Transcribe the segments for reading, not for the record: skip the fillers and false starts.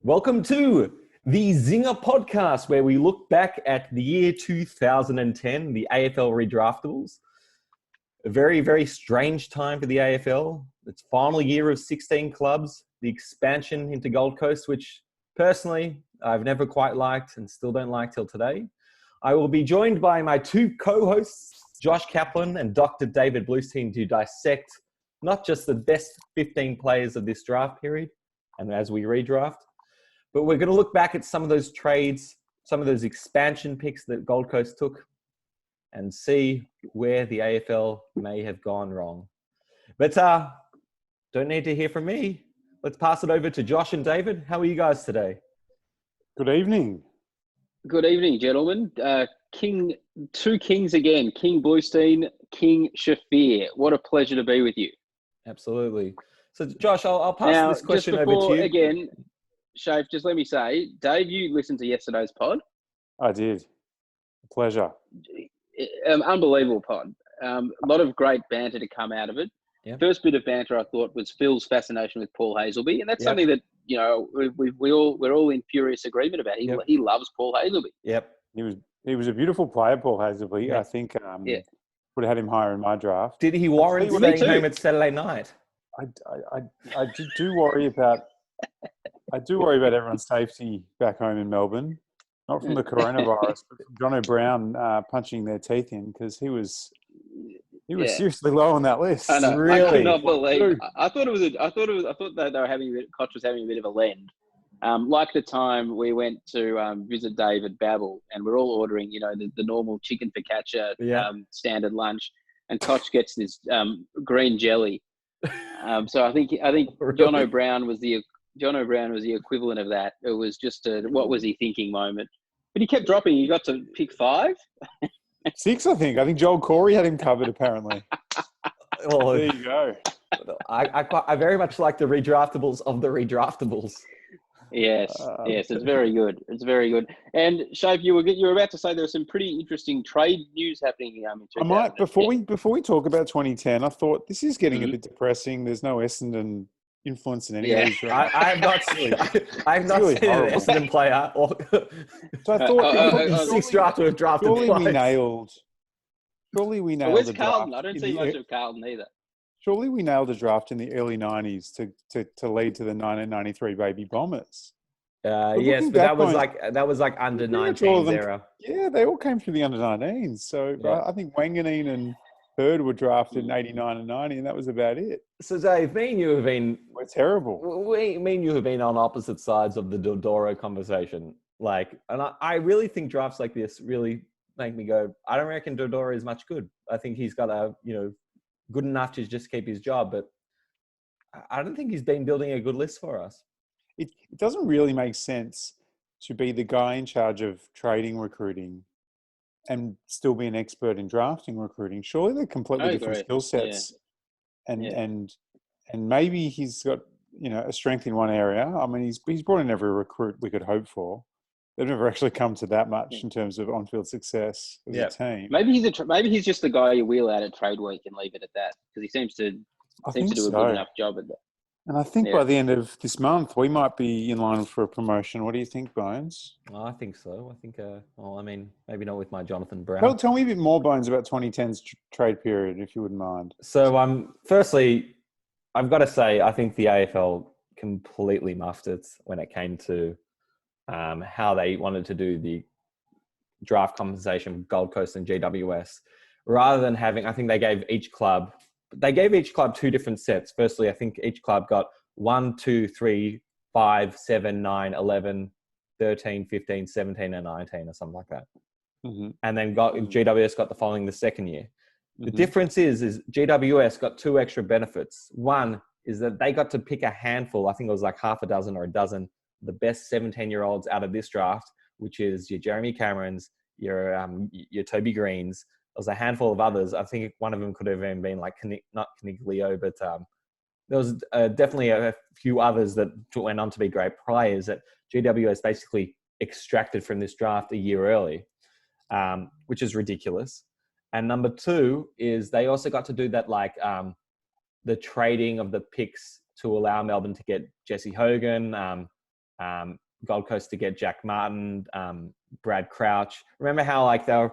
Welcome to the Zinger podcast, where we look back at the year 2010, the AFL Redraftables. A very, very strange time for the AFL. Its final year of 16 clubs, the expansion into Gold Coast, which personally I've never quite liked and still don't like till today. I will be joined by my two co-hosts, Josh Kaplan and Dr. David Blusztein, to dissect not just the best 15 players of this draft period, and as we redraft, but we're going to look back at some of those trades, some of those expansion picks that Gold Coast took, and see where the AFL may have gone wrong. But don't need to hear from me. Let's pass it over to Josh and David. How are you guys today? Good evening. Good evening, gentlemen. Two kings again. King Blusztein, King Shafir. What a pleasure to be with you. Absolutely. So, Josh, I'll pass this question over to you. Again, Shaf, just let me say, Dave, you listened to yesterday's pod. I did. A pleasure. Unbelievable pod. A lot of great banter to come out of it. Yep. First bit of banter I thought was Phil's fascination with Paul Hazelby, and that's something that we're all in furious agreement about. He loves Paul Hazelby. Yep. He was a beautiful plaer, Paul Hazelby. Yep. I think would have had him higher in my draft. Did he warrant staying home at Saturday night? I do worry about everyone's safety back home in Melbourne. Not from the coronavirus, but from John O'Brien punching their teeth in, because he was seriously low on that list. I know. Really? I could not believe. I thought that they were having Koch was having a bit of a lend. Like the time we went to visit David Babel, and we're all ordering, the normal chicken focaccia standard lunch, and Koch gets this green jelly. So I think John O'Brien was the equivalent of that. It was just a what was he thinking moment. But he kept dropping. He got to pick 5. 6, I think. I think Joel Corey had him covered, apparently. Well, there you go. I very much like the redraftables of the redraftables. Yes, it's very good. It's very good. And Shape, you were about to say there was some pretty interesting trade news happening. I might before we talk about 2010. I thought this is getting a bit depressing. There's no Essendon influence in any of these drafts. I have not seen an Essendon player. So I thought six draft to have drafted surely twice. we nailed Where's the Carlton? draft. I don't see much of Carlton either. Surely we nailed the draft in the early 90s to lead to the 1993 Baby Bombers. Yes, but that was like under 19s era. Yeah, they all came through the under 19s. So I think Wanganeen and Bird were drafted in 89 and 90, and that was about it. So Dave, me and you have been terrible. Me and you have been on opposite sides of the Dodoro conversation. And I really think drafts like this really make me go, I don't reckon Dodoro is much good. I think he's got good enough to just keep his job, but I don't think he's been building a good list for us. It doesn't really make sense to be the guy in charge of trading recruiting and still be an expert in drafting recruiting. Surely they're completely different skill sets. Yeah. And maybe he's got, a strength in one area. I mean, he's brought in every recruit we could hope for. They've never actually come to that much in terms of on-field success as a team. Maybe he's just the guy you wheel out at trade week and leave it at that, because he seems to do a good enough job at that. And I think by the end of this month, we might be in line for a promotion. What do you think, Bones? I think so. I think, maybe not with my Jonathan Brown. Tell me a bit more, Bones, about 2010's trade period, if you wouldn't mind. So, firstly, I've got to say, I think the AFL completely muffed it when it came to how they wanted to do the draft compensation with Gold Coast and GWS. Rather than having, I think they gave each club 2 different sets. Firstly, I think each club got 1, 2, 3, 5, 7, 9, 11, 13, 15, 17, and 19 or something like that. Mm-hmm. And then GWS got the following the second year. The difference is GWS got 2 extra benefits. One is that they got to pick a handful, I think it was like half a dozen or a dozen, the best 17-year-olds out of this draft, which is your Jeremy Camerons, your Toby Greens. There was a handful of others. I think one of them could have even been like, not Caniglio, but there was definitely a few others that went on to be great players that GWS basically extracted from this draft a year early, which is ridiculous. And number 2 is they also got to do that the trading of the picks to allow Melbourne to get Jesse Hogan, Gold Coast to get Jack Martin, Brad Crouch. Remember how like teams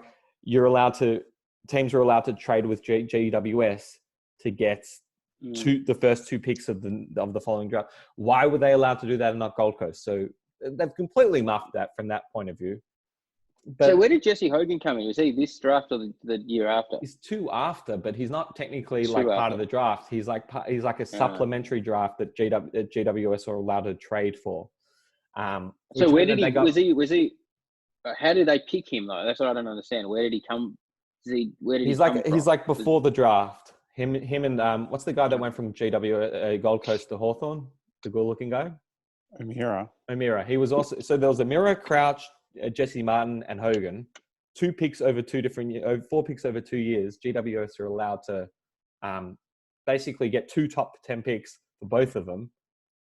were allowed to trade with GWS to get the first 2 picks of the following draft. Why were they allowed to do that and not Gold Coast? So they've completely muffed that from that point of view. But so where did Jesse Hogan come in? Was he this draft or the year after? He's 2 after, but he's not technically part of the draft. He's like a supplementary draft that GWS are allowed to trade for. So where did was he? How did they pick him though? That's what I don't understand. Where did he come? He's like before the draft. Him and what's the guy that went from Gold Coast to Hawthorn? The good-looking guy. Amira. He was also so there was Amira, Crouch, Jesse Martin, and Hogan. 4 picks over 2 years. GWS are allowed to basically get 2 top 10 picks for both of them.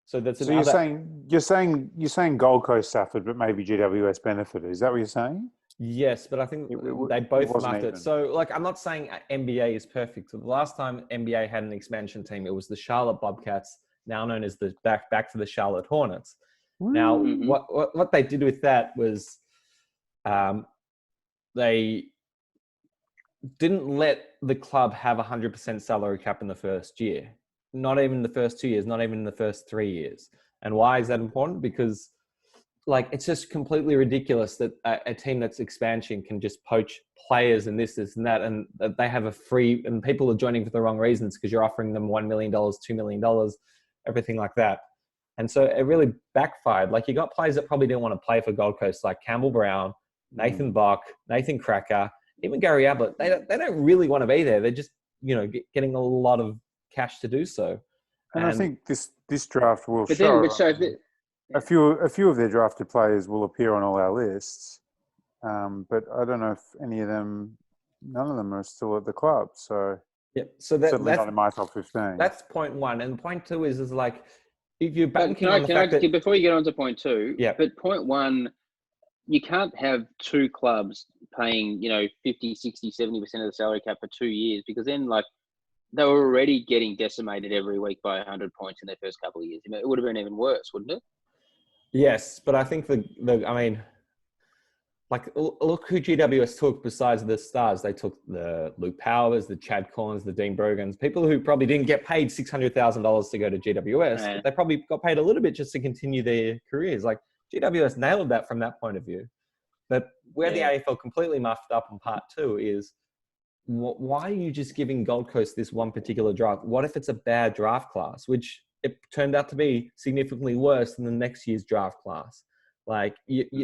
So you're saying Gold Coast suffered, but maybe GWS benefited. Is that what you're saying? Yes, but I think they both muffed it. So, like, I'm not saying NBA is perfect. The last time NBA had an expansion team, it was the Charlotte Bobcats, now known as the back to the Charlotte Hornets. Now, what they did with that was they didn't let the club have 100% salary cap in the first year. Not even the first 2 years, not even the first 3 years. And why is that important? Because like, it's just completely ridiculous that a team that's expansion can just poach players and this and that, and they have a free, and people are joining for the wrong reasons because you're offering them $1 million, $2 million, everything like that. And so it really backfired. Like, you got players that probably didn't want to play for Gold Coast, like Campbell Brown, Nathan Bach, Nathan Cracker, even Gary Ablett. They don't really want to be there. They're just, getting a lot of cash to do so. And I think this draft will show. A few of their drafted players will appear on all our lists, but I don't know if none of them are still at the club. So yeah, so certainly not in my top 15. That's point 1, and point 2 is like, if you're banking before you get on to point 2, yeah. But point 1, you can't have 2 clubs paying 50, 60, 70% of the salary cap for 2 years, because then like, they were already getting decimated every week by 100 points in their first couple of years. It would have been even worse, wouldn't it? Yes, but I think look who GWS took besides the stars. They took the Luke Powers, the Chad Corns, the Dean Brogans, people who probably didn't get paid $600,000 to go to GWS. But they probably got paid a little bit just to continue their careers. Like, GWS nailed that from that point of view. But where the AFL completely muffed up on part 2 is, why are you just giving Gold Coast this one particular draft? What if it's a bad draft class, which it turned out to be significantly worse than the next year's draft class? Like,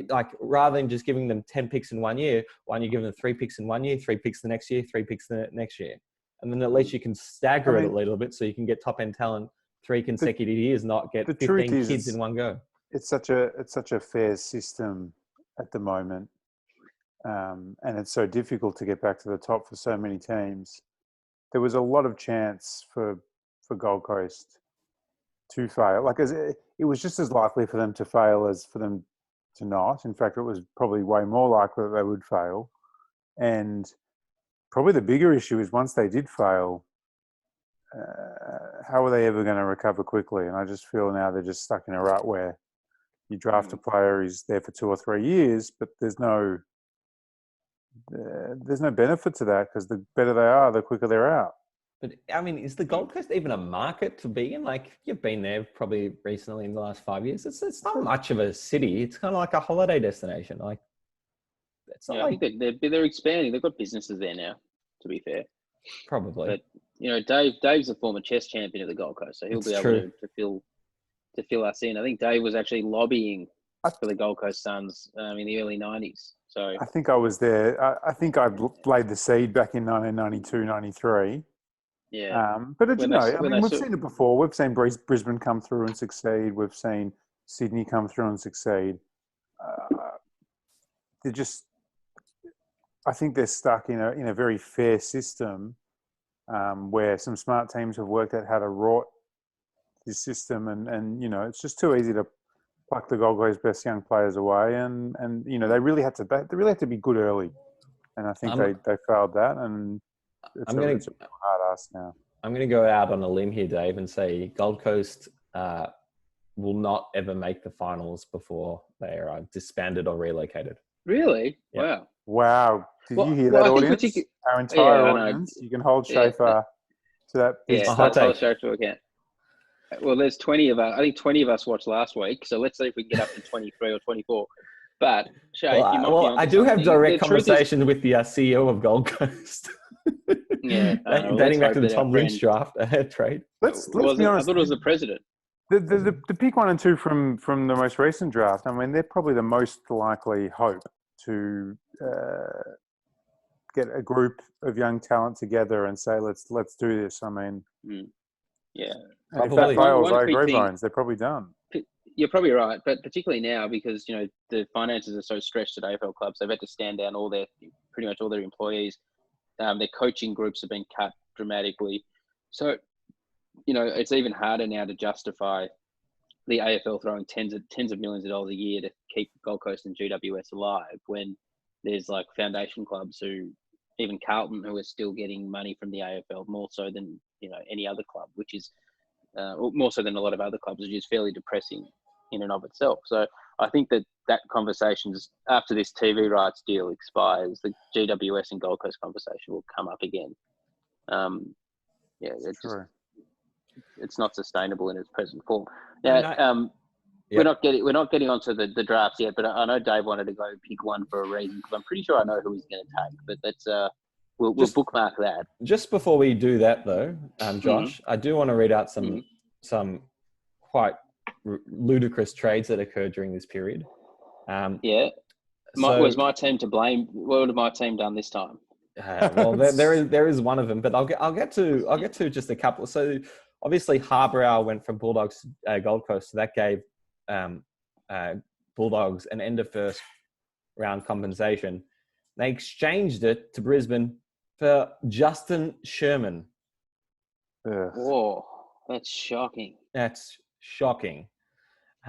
like, rather than just giving them 10 picks in 1 year, why don't you give them 3 picks in 1 year, 3 picks the next year, 3 picks the next year? And then at least you can stagger it a little bit so you can get top-end talent 3 consecutive years, not get 15 kids in one go. It's such a fair system at the moment. And it's so difficult to get back to the top for so many teams. There was a lot of chance for Gold Coast to fail. Like, it was just as likely for them to fail as for them to not. In fact, it was probably way more likely that they would fail. And probably the bigger issue is, once they did fail, how are they ever going to recover quickly? And I just feel now they're just stuck in a rut where you draft a player, he's there for 2 or 3 years, but there's no benefit to that, because the better they are, the quicker they're out. But I mean, is the Gold Coast even a market to be in? Like, you've been there probably recently in the last 5 years. It's not much of a city. It's kind of like a holiday destination. Like, it's not I think they're expanding. They've got businesses there now, to be fair. Probably. But Dave's a former chess champion of the Gold Coast, so he'll be able to fill us in. I think Dave was actually lobbying for the Gold Coast Suns in the early 90s. So I think I was there. I think I laid the seed back in 1992, 93. Yeah. But we've seen it before. We've seen Brisbane come through and succeed. We've seen Sydney come through and succeed. I think they're stuck in a very fair system where some smart teams have worked out how to rot this system, and it's just too easy to pluck the Gold Coast best young players away, and they really had to be good early, and I think they failed that, and it's a hard ask now. I'm going to go out on a limb here, Dave, and say Gold Coast will not ever make the finals before they are disbanded or relocated. Really? Yeah. Wow. Wow. Did you hear Well, that, I think audience? Our entire I know. audience. You can hold Yeah. Shafir to that big Yeah, hot I'll take. show it to account. Well, there's 20 of us. I think 20 of us watched last week. So let's see if we can get up to 23 or 24. But Shay, you might be onto I do have something. direct The truth is- conversations with the CEO of Gold Coast. Yeah, well, dating let's back hope to the that our Tom Lynch friend- draft trade. Let's be I honest. thought it was the president. The pick 1 and 2 from the most recent draft, I mean, they're probably the most likely hope to get a group of young talent together and say, let's do this. I mean, Yeah. and if Probably. that fails, One I quick agree, thing- Bones. They're probably done. You're probably right, but particularly now because the finances are so stretched at AFL clubs, they've had to stand down pretty much all their employees. Their coaching groups have been cut dramatically, so it's even harder now to justify the AFL throwing tens of millions of dollars a year to keep Gold Coast and GWS alive when there's like foundation clubs who, even Carlton, who are still getting money from the AFL more so than any other club, which is more so than a lot of other clubs, which is fairly depressing in and of itself. So I think that conversation, after this TV rights deal expires, the GWS and Gold Coast conversation will come up again. It's not sustainable in its present form. Now, we're not getting onto the drafts yet, but I know Dave wanted to go pick one for a reason because I'm pretty sure I know who he's going to take. But that's we'll bookmark that. Just before we do that, though, Josh, I do want to read out some quite ludicrous trades that occurred during this period. Was my team to blame? What would my team done this time? Well, there is one of them, but I'll get to just a couple. So obviously Harborough went from Bulldogs to Gold Coast, so that gave Bulldogs an end of first round compensation. They exchanged it to Brisbane for Justin Sherman. Whoa, that's shocking. That's shocking.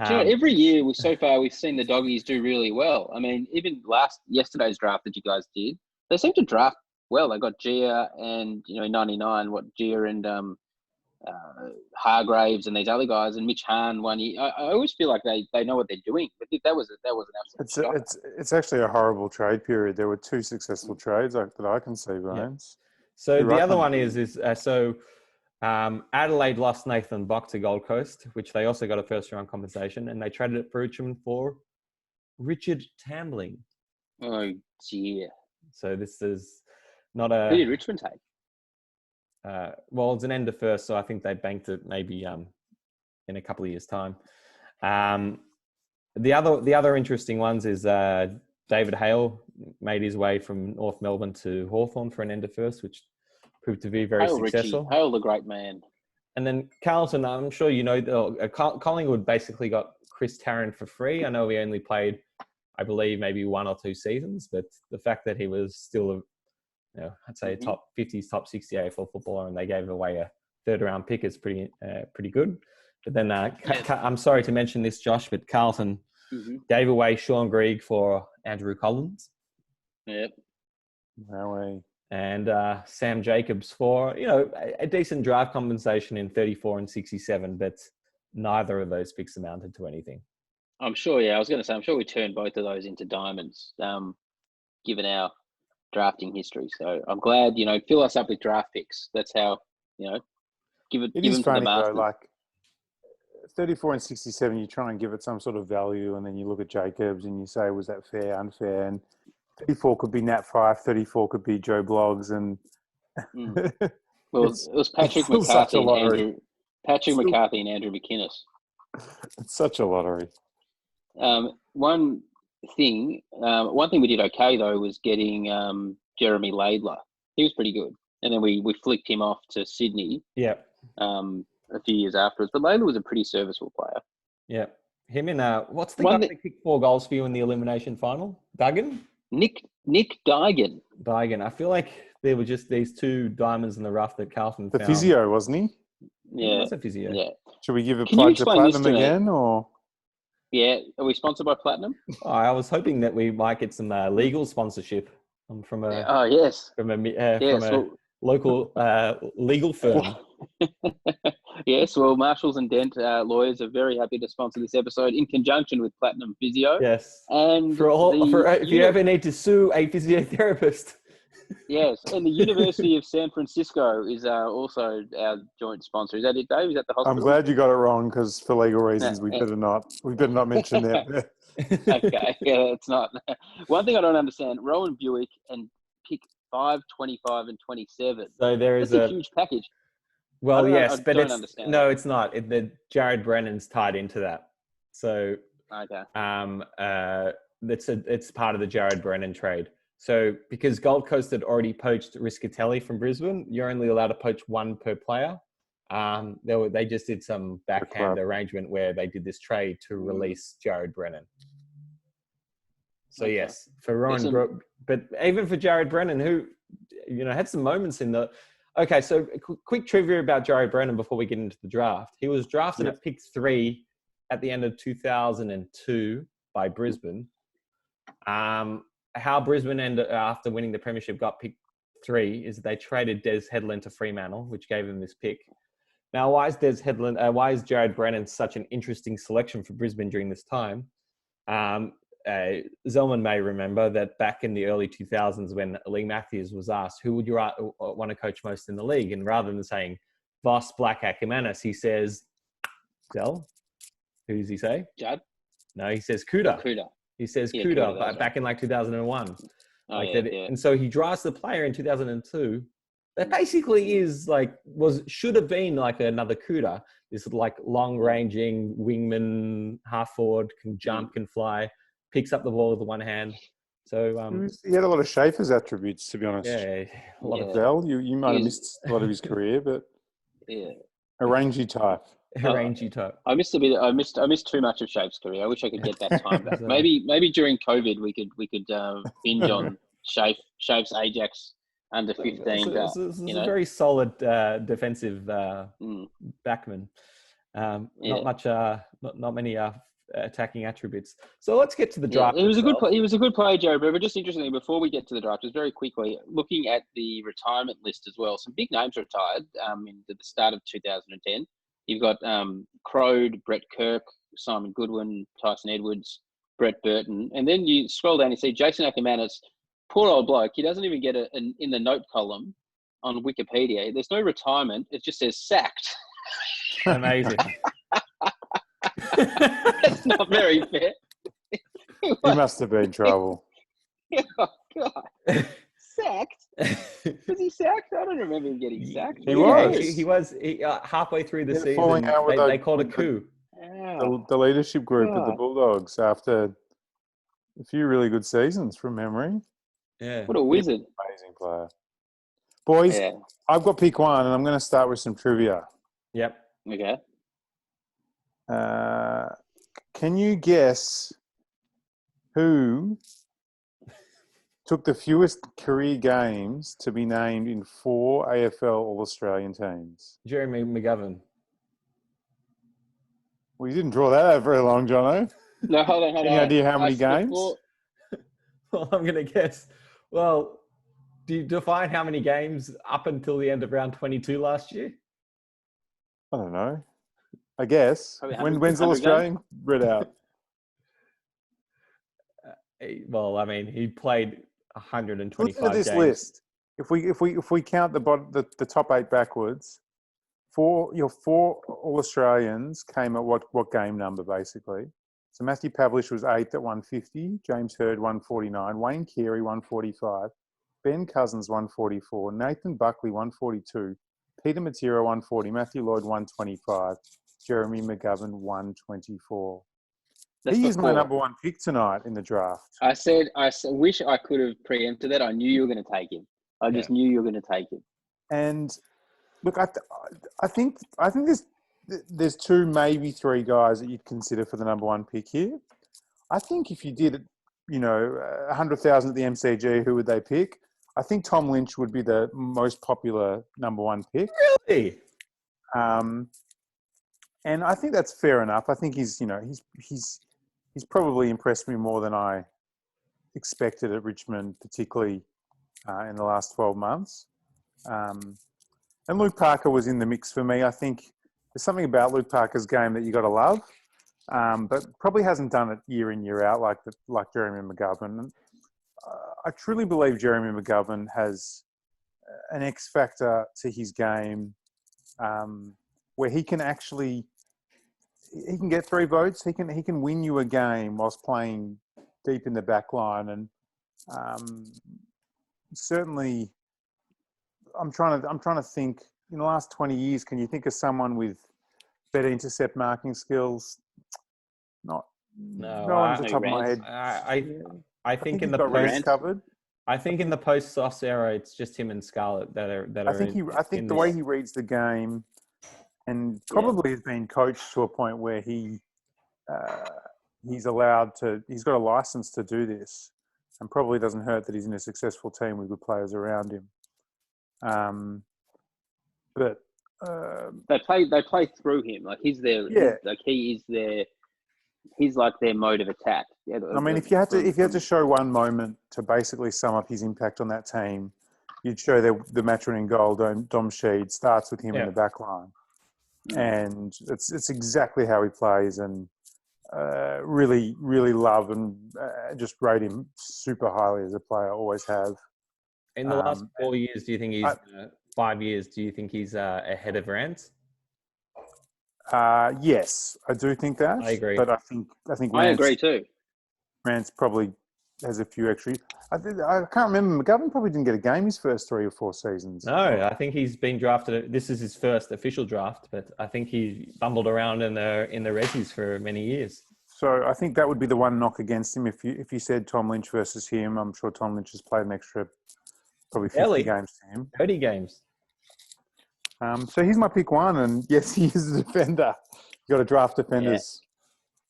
Every year so far we've seen the Doggies do really well. I mean, even yesterday's draft that you guys did, they seem to draft well. They got Gia and in '99, Gia and Hargraves and these other guys, and Mitch Hahn 1 year. I always feel like they know what they're doing, but that was an absolute shocker. It's actually a horrible trade period. There were 2 successful trades that I can see, Bones. Yeah. So the other one is Adelaide lost Nathan Buck to Gold Coast, which they also got a first round compensation, and they traded it for Richmond for Richard Tambling. Oh dear. So this is not a. Who did Richmond take? Well, it's an end of first, so I think they banked it maybe in a couple of years' time. The other interesting ones is David Hale made his way from North Melbourne to Hawthorn for an end of first, which proved to be very successful. Richie. Hale, the great man. And then Carlton, I'm sure Collingwood basically got Chris Tarrant for free. I know he only played, I believe, maybe 1 or 2 seasons, but the fact that he was still I'd say a top 50s, top 60 AFL footballer, and they gave away a third round pick is pretty good. But then I'm sorry to mention this, Josh, but Carlton gave away Sean Greig for Andrew Collins. Yep. No way. And Sam Jacobs for, a decent draft compensation in 34 and 67, but neither of those picks amounted to anything. I'm sure, I was going to say, I'm sure we turned both of those into diamonds, given our drafting history. So I'm glad, fill us up with draft picks. That's how, give them funny, to the masters. though, like 34 and 67, you try and give it some sort of value, and then you look at Jacobs and you say, was that fair, unfair? And 34 could be Nat Fyfe, 34 could be Joe Bloggs, and Well, it was Patrick McCarthy and Andrew McInnes. It's such a lottery. One thing we did okay though was getting Jeremy Laidler. He was pretty good, and then we flicked him off to Sydney. Yeah. A few years afterwards, but Laidler was a pretty serviceable player. Yeah. Him and what's the guy that kicked 4 goals for you in the elimination final? Duggan? Nick Duigan. Duigan. I feel like there were just these 2 diamonds in the rough that Carlton found. The physio, wasn't he? Yeah. He was a physio. Yeah. Should we give a plug to Platinum again, or? Yeah. Are we sponsored by Platinum? I was hoping that we might get some legal sponsorship from a. Oh yes. From a local legal firm. Yes, well, Marshalls and Dent lawyers are very happy to sponsor this episode in conjunction with Platinum Physio. Yes. And If you ever need to sue a physiotherapist. Yes, and the University of San Francisco is also our joint sponsor. Is that it, Dave? Is that the hospital? I'm glad you got it wrong because for legal reasons, we Yeah. better not mention them. Okay, yeah, it's not. One thing I don't understand: Rowan Buick and pick 5, 25, and 27. So there is That's a huge package. Well, yes, but don't understand no, that. it's not. The Jared Brennan's tied into that. So Okay. it's part of the Jared Brennan trade. So because Gold Coast had already poached Riscatelli from Brisbane, you're only allowed to poach one per player. They just did some backhand arrangement where they did this trade to release Jared Brennan. So Okay. yes, for Rowan, but even for Jared Brennan, who had some moments in the. Okay, so quick trivia about Jared Brennan before we get into the draft. He was drafted at pick 3 at the end of 2002 by Brisbane. How Brisbane after winning the premiership got pick 3 is they traded Des Headland to Fremantle, which gave them this pick. Now, why is Jared Brennan such an interesting selection for Brisbane during this time? Zelman may remember that back in the early 2000s when Lee Matthews was asked, who would you want to coach most in the league? And rather than saying Voss, Black, Akermanis, he says, Zell. Who does he say? Judd? No, he says Kuda. Kuda. He says Yeah, Kuda back in like 2001. Oh, like yeah, that. yeah. And so he drafts the player in 2002. That basically is should have been like another Kuda. This like long-ranging wingman, half forward, can jump, can fly, picks up the ball with one hand. So he had a lot of Shafir's attributes, to be honest. Yeah, a lot of Zell. You might have missed a lot of his career, but a rangy type. A rangy type. I missed a bit. I missed too much of Shape's career. I wish I could get that time back. Maybe during COVID we could binge on Shape's Ajax under 15. It's a very solid defensive backman. Not many attacking attributes. So let's get to the draft. He was a good player, Jared. But just interestingly, before we get to the draft, just very quickly looking at the retirement list as well. Some big names retired into the start of 2010. You've got Crode, Brett Kirk, Simon Goodwin, Tyson Edwards, Brett Burton, and then you scroll down and see Jason Akermanis. Poor old bloke. He doesn't even get in the note column on Wikipedia. There's no retirement. It just says sacked. Amazing. That's not very fair. He must have been in trouble. Oh, God. Sacked? Was he sacked? I don't remember him getting sacked. He was. He was halfway through the season. They called a coup. The leadership group of the Bulldogs after a few really good seasons from memory. Yeah. What a wizard. Amazing player. Boys, I've got pick 1 and I'm going to start with some trivia. Yep. Okay. Can you guess who took the fewest career games to be named in 4 AFL All-Australian teams? Jeremy McGovern. Well, you didn't draw that out very long, Jono. No, hold on. Any idea how many games? Well, I'm going to guess. Well, do you define how many games up until the end of round 22 last year? I don't know. I guess. When's All-Australian read out? Well, I mean, he played 125 Look at this games. list. If we count the top 8 backwards, your 4 All-Australians came at what game number basically? So Matthew Pavlich was 8th at 150, James Hird 149, Wayne Carey 145, Ben Cousins 144, Nathan Buckley 142, Peter Matera 140, Matthew Lloyd 125, Jeremy McGovern 124. He is my number 1 pick tonight in the draft. I wish I could have preempted that. I knew you were going to take him. I just knew you were going to take him. And look, I think there's 2, maybe 3 guys that you'd consider for the number 1 pick here. I think if you did, 100,000 at the MCG, who would they pick? I think Tom Lynch would be the most popular number 1 pick. Really? And I think that's fair enough. I think he's probably impressed me more than I expected at Richmond, particularly in the last 12 months. And Luke Parker was in the mix for me. I think there's something about Luke Parker's game that you got to love, but probably hasn't done it year in, year out like Jeremy McGovern. And, I truly believe Jeremy McGovern has an X factor to his game, where he can get 3 votes. He can win you a game whilst playing deep in the back line, and certainly, I'm trying to think. In the last 20 years, can you think of someone with better intercept marking skills? Not on the top of my head. I think in the post covered. I think in the post Sauce era, it's just him and Scarlett that are. I think the way he reads the game, and probably has been coached to a point where he's got a license to do this, and probably doesn't hurt that he's in a successful team with good players around him. But they play through him. Like he's their, he's like their mode of attack. Yeah, I mean, if you had to show one moment to basically sum up his impact on that team, you'd show the match-winning goal. Dom Sheed starts with him in the back line, and it's exactly how he plays, and really, really love and just rate him super highly as a player. Always have. In the last 4 years, do you think he's 5 years? Do you think he's ahead of Rance? Yes, I do think that. I agree, but I think I agree too. Rance probably has a few extra. I can't remember. McGovern probably didn't get a game his first 3 or 4 seasons. No, I think he's been drafted. This is his first official draft, but I think he bumbled around in the Rezzies for many years. So I think that would be the one knock against him. If you said Tom Lynch versus him, I'm sure Tom Lynch has played an extra probably 50 games to him. 30 games. So he's my pick 1, and yes, he is a defender. You got to draft defenders.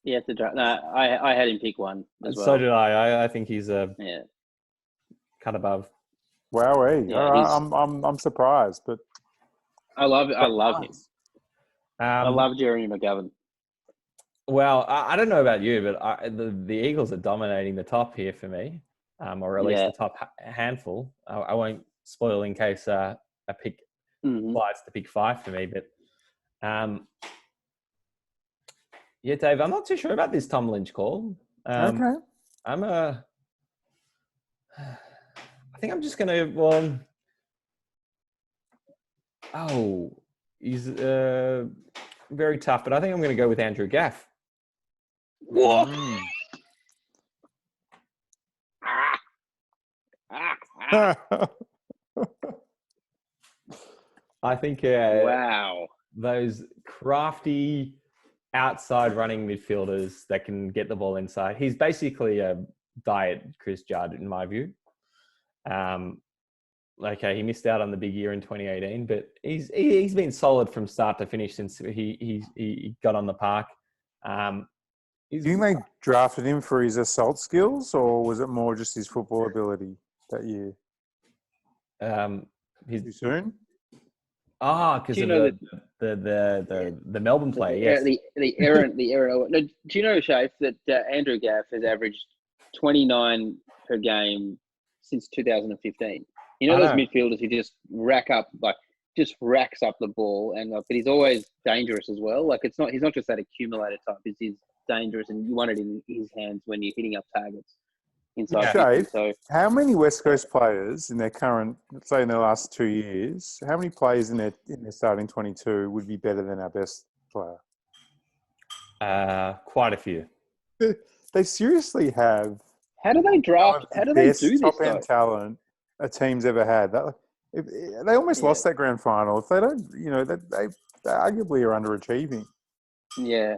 Yeah, have to draft. No, I had him pick 1 as well. So did I. I think he's cut above. Wowee! Yeah, I'm surprised, but I love him. I love Jeremy McGovern. Well, I don't know about you, but the Eagles are dominating the top here for me, or at least the top handful. I won't spoil in case a pick slides to pick 5 for me, but Dave, I'm not too sure about this Tom Lynch call. Okay. I think I'm just going to, he's very tough, but I think I'm going to go with Andrew Gaff. What? I think wow, those crafty outside running midfielders that can get the ball inside. He's basically a diet Chris Judd in my view. Okay, he missed out on the big year in 2018, but he's been solid from start to finish since he got on the park. Do you think they drafted him for his assault skills, or was it more just his football ability that year? Too soon? Because of the Melbourne play, yes. The errant. No, do you know, Shafe, that Andrew Gaff has averaged 29 per game since 2015? You know those midfielders who just racks up the ball, and but he's always dangerous as well. Like he's not just that accumulator type. He's dangerous, and you want it in his hands when you're hitting up targets inside. Shave, so how many West Coast players in their current, let's say in their last 2 years, how many players in their starting 22 would be better than our best player? Quite a few. They seriously have. How do they draft? How do they do this? Top end talent a team's ever had. They almost lost that grand final. If they don't, they arguably are underachieving. Yeah.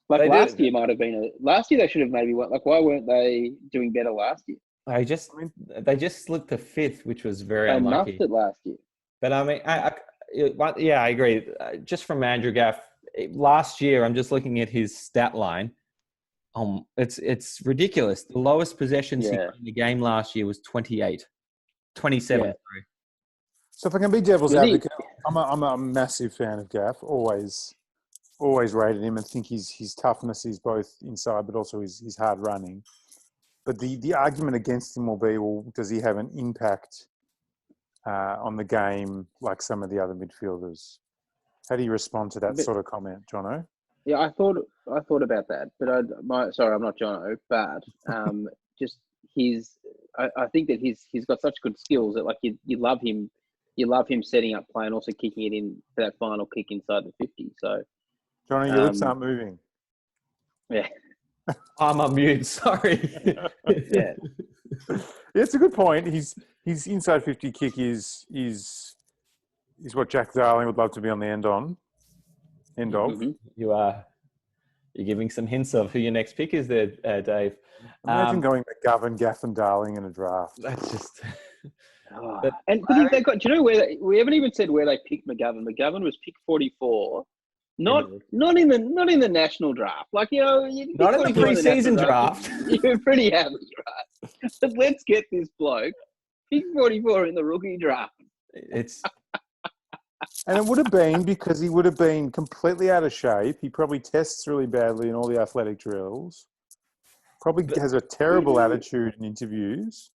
Like last year might have been last year they should have maybe won. Like why weren't they doing better last year? They just slipped to 5th, which was very unlucky. They muffed it last year. But I mean, I agree. Just from Andrew Gaff, last year, I'm just looking at his stat line. It's ridiculous. The lowest possessions he got in the game last year was 27. Sorry. So if I can be devil's advocate, I'm a massive fan of Gaff. Always rated him and think his toughness is both inside but also his hard running. But the argument against him will be, well, does he have an impact on the game like some of the other midfielders? How do you respond to that But- sort of comment, Jono? Yeah, I thought about that, but sorry, I'm not Jono, but just I think that he's got such good skills that like you love him setting up play and also kicking it in for that final kick inside the 50. So Jono, your lips aren't moving. yeah, I'm on mute. Sorry. yeah. Yeah, it's a good point. His inside 50 kick is what Jack Darling would love to be on the end of. Mhm. You're giving some hints of who your next pick is there, Dave. Imagine going McGovern, Gaff, and Darling in a draft. That's just. Oh, But- they got. Do you know where we haven't even said where they picked McGovern? McGovern was picked 44. Not in the national draft. Like, you know, Not in the preseason draft. You're pretty happy, right? But let's get this bloke pick 44 in the rookie draft. It's And it would have been because he would have been completely out of shape. He probably tests really badly in all the athletic drills. Probably has a terrible attitude in interviews.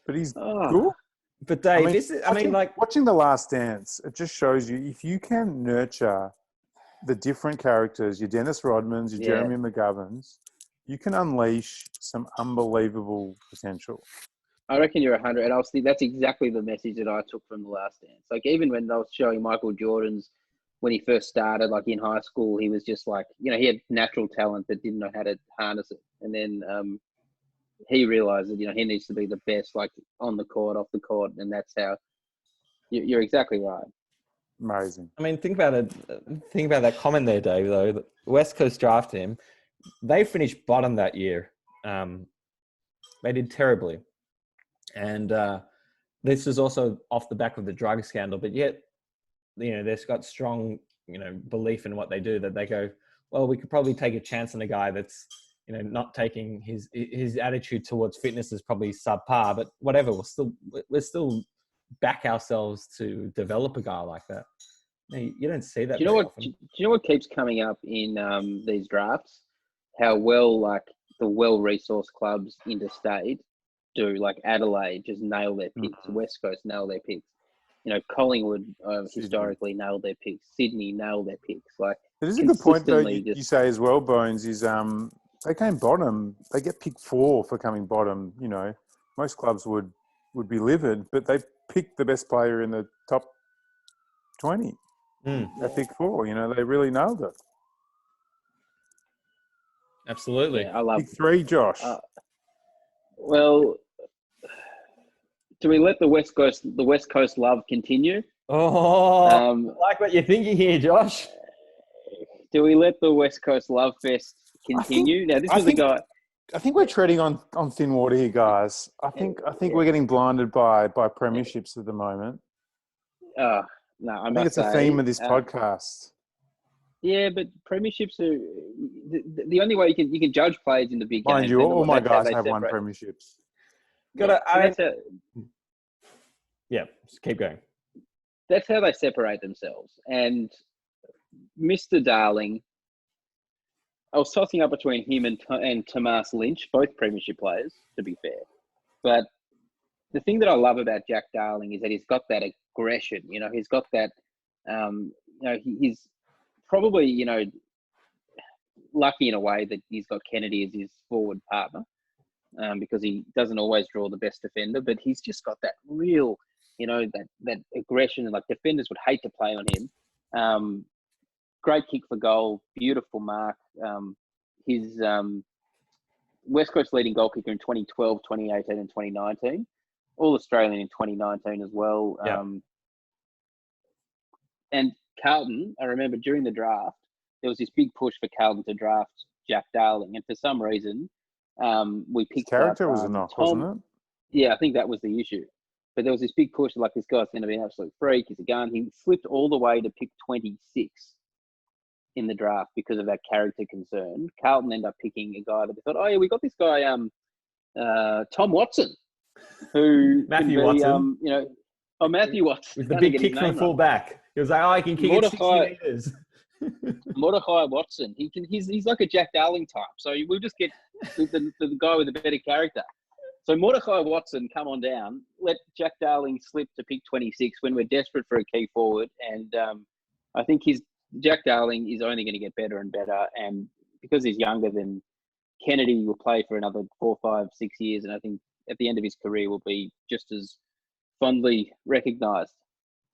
But he's cool. But Dave, watching The Last Dance, it just shows you if you can nurture the different characters, your Dennis Rodmans, your Jeremy McGoverns, you can unleash some unbelievable potential. I reckon you're 100. And obviously, that's exactly the message that I took from The Last Dance. Like, even when I was showing Michael Jordan's, when he first started, like in high school, he was just like, you know, he had natural talent but didn't know how to harness it. And then he realized that, you know, he needs to be the best, like on the court, off the court. And that's how you're exactly right. Amazing. I mean, think about it. Think about that comment there, Dave. Though the West Coast drafted him, they finished bottom that year. They did terribly, and this is also off the back of the drug scandal. But yet, you know, they've got strong, you know, belief in what they do. That they go, well, we could probably take a chance on a guy that's, you know, not taking his attitude towards fitness is probably subpar, but whatever. We're still back ourselves to develop a guy like that. You don't see that. Do you know what keeps coming up in these drafts? How well, like the well-resourced clubs interstate do, like Adelaide just nail their picks, West Coast nail their picks. You know, Collingwood historically nailed their picks. Sydney nailed their picks. Like, it is a good point though. You say as well, Bones, is they came bottom. They get picked 4 for coming bottom. You know, most clubs would be livid, but they picked the best player in the top 20. At pick 4, you know, they really nailed it. Absolutely. Yeah, I love pick 3, Josh. Well, do we let the West Coast love continue? Oh, I like what you're thinking here, Josh. Do we let the West Coast love fest continue? I think we're treading on thin water here, guys. I think we're getting blinded by premierships at the moment. No, I think it's a theme of this podcast. Yeah, but premierships are the only way you can judge players in the big games. Mind you, all my guys have won premierships. Yeah, just keep going. That's how they separate themselves. And Mr. Darling, I was tossing up between him and Tomas Lynch, both premiership players, to be fair. But the thing that I love about Jack Darling is that he's got that aggression. You know, he's got that. You know, he's probably, you know, lucky in a way that he's got Kennedy as his forward partner, because he doesn't always draw the best defender, but he's just got that real, you know, that aggression, and like defenders would hate to play on him. Great kick for goal, beautiful mark. His West Coast leading goal kicker in 2012, 2018 and 2019. All Australian in 2019 as well. Yeah. And Carlton, I remember during the draft, there was this big push for Carlton to draft Jack Darling. And for some reason, we picked His character was a knock, wasn't it? Yeah, I think that was the issue. But there was this big push, like, this guy's going to be an absolute freak. He's a gun. He slipped all the way to pick 26 in the draft because of that character concern. Carlton ended up picking a guy that they thought, oh, yeah, we got this guy, Tom Watson, who Matthew Watson. You know, Matthew Watson. With the big kick from full back. He was like, oh, I can kick it 60 meters. Mordecai Watson. He's like a Jack Darling type. So we'll just get the guy with a better character. So Mordecai Watson, come on down. Let Jack Darling slip to pick 26 when we're desperate for a key forward. And I think Jack Darling is only going to get better and better, and because he's younger than Kennedy, will play for another 4, 5, 6 years, and I think at the end of his career will be just as fondly recognised.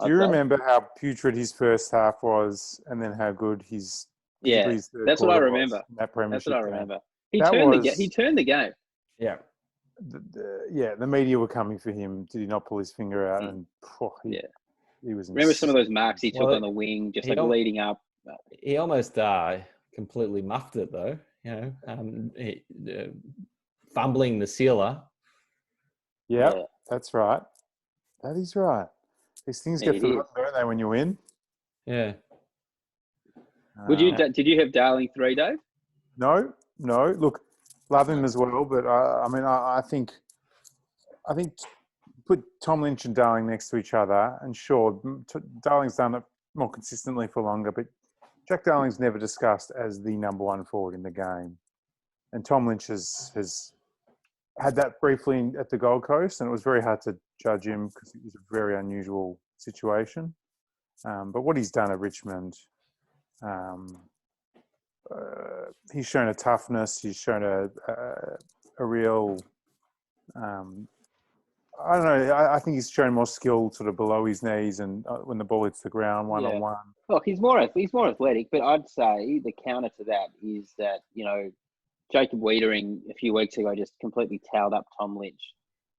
Do you remember how putrid his first half was, and then how good his third that's what I quarter remember. was in that premiership That's what I game? remember. He turned the game. Yeah. The media were coming for him. Did he not pull his finger out? And he was. Remember some of those marks he took on the wing, just like leading up. He almost completely muffed it though. Fumbling the sealer. Yeah, that's right. That is right. These things get forgotten, don't they, when you win? Yeah. Did you have Darling 3, Dave? No. Look, love him as well, but I think put Tom Lynch and Darling next to each other, and sure, Darling's done it more consistently for longer, but Jack Darling's never discussed as the number one forward in the game, and Tom Lynch has had that briefly at the Gold Coast, and it was very hard to judge him because it was a very unusual situation. But what he's done at Richmond, he's shown a toughness. He's shown a real, I don't know. I think he's shown more skill sort of below his knees and when the ball hits the ground one-on-one. Look, he's more athletic, but I'd say the counter to that is that, Jacob Wiedering a few weeks ago just completely towed up Tom Lynch.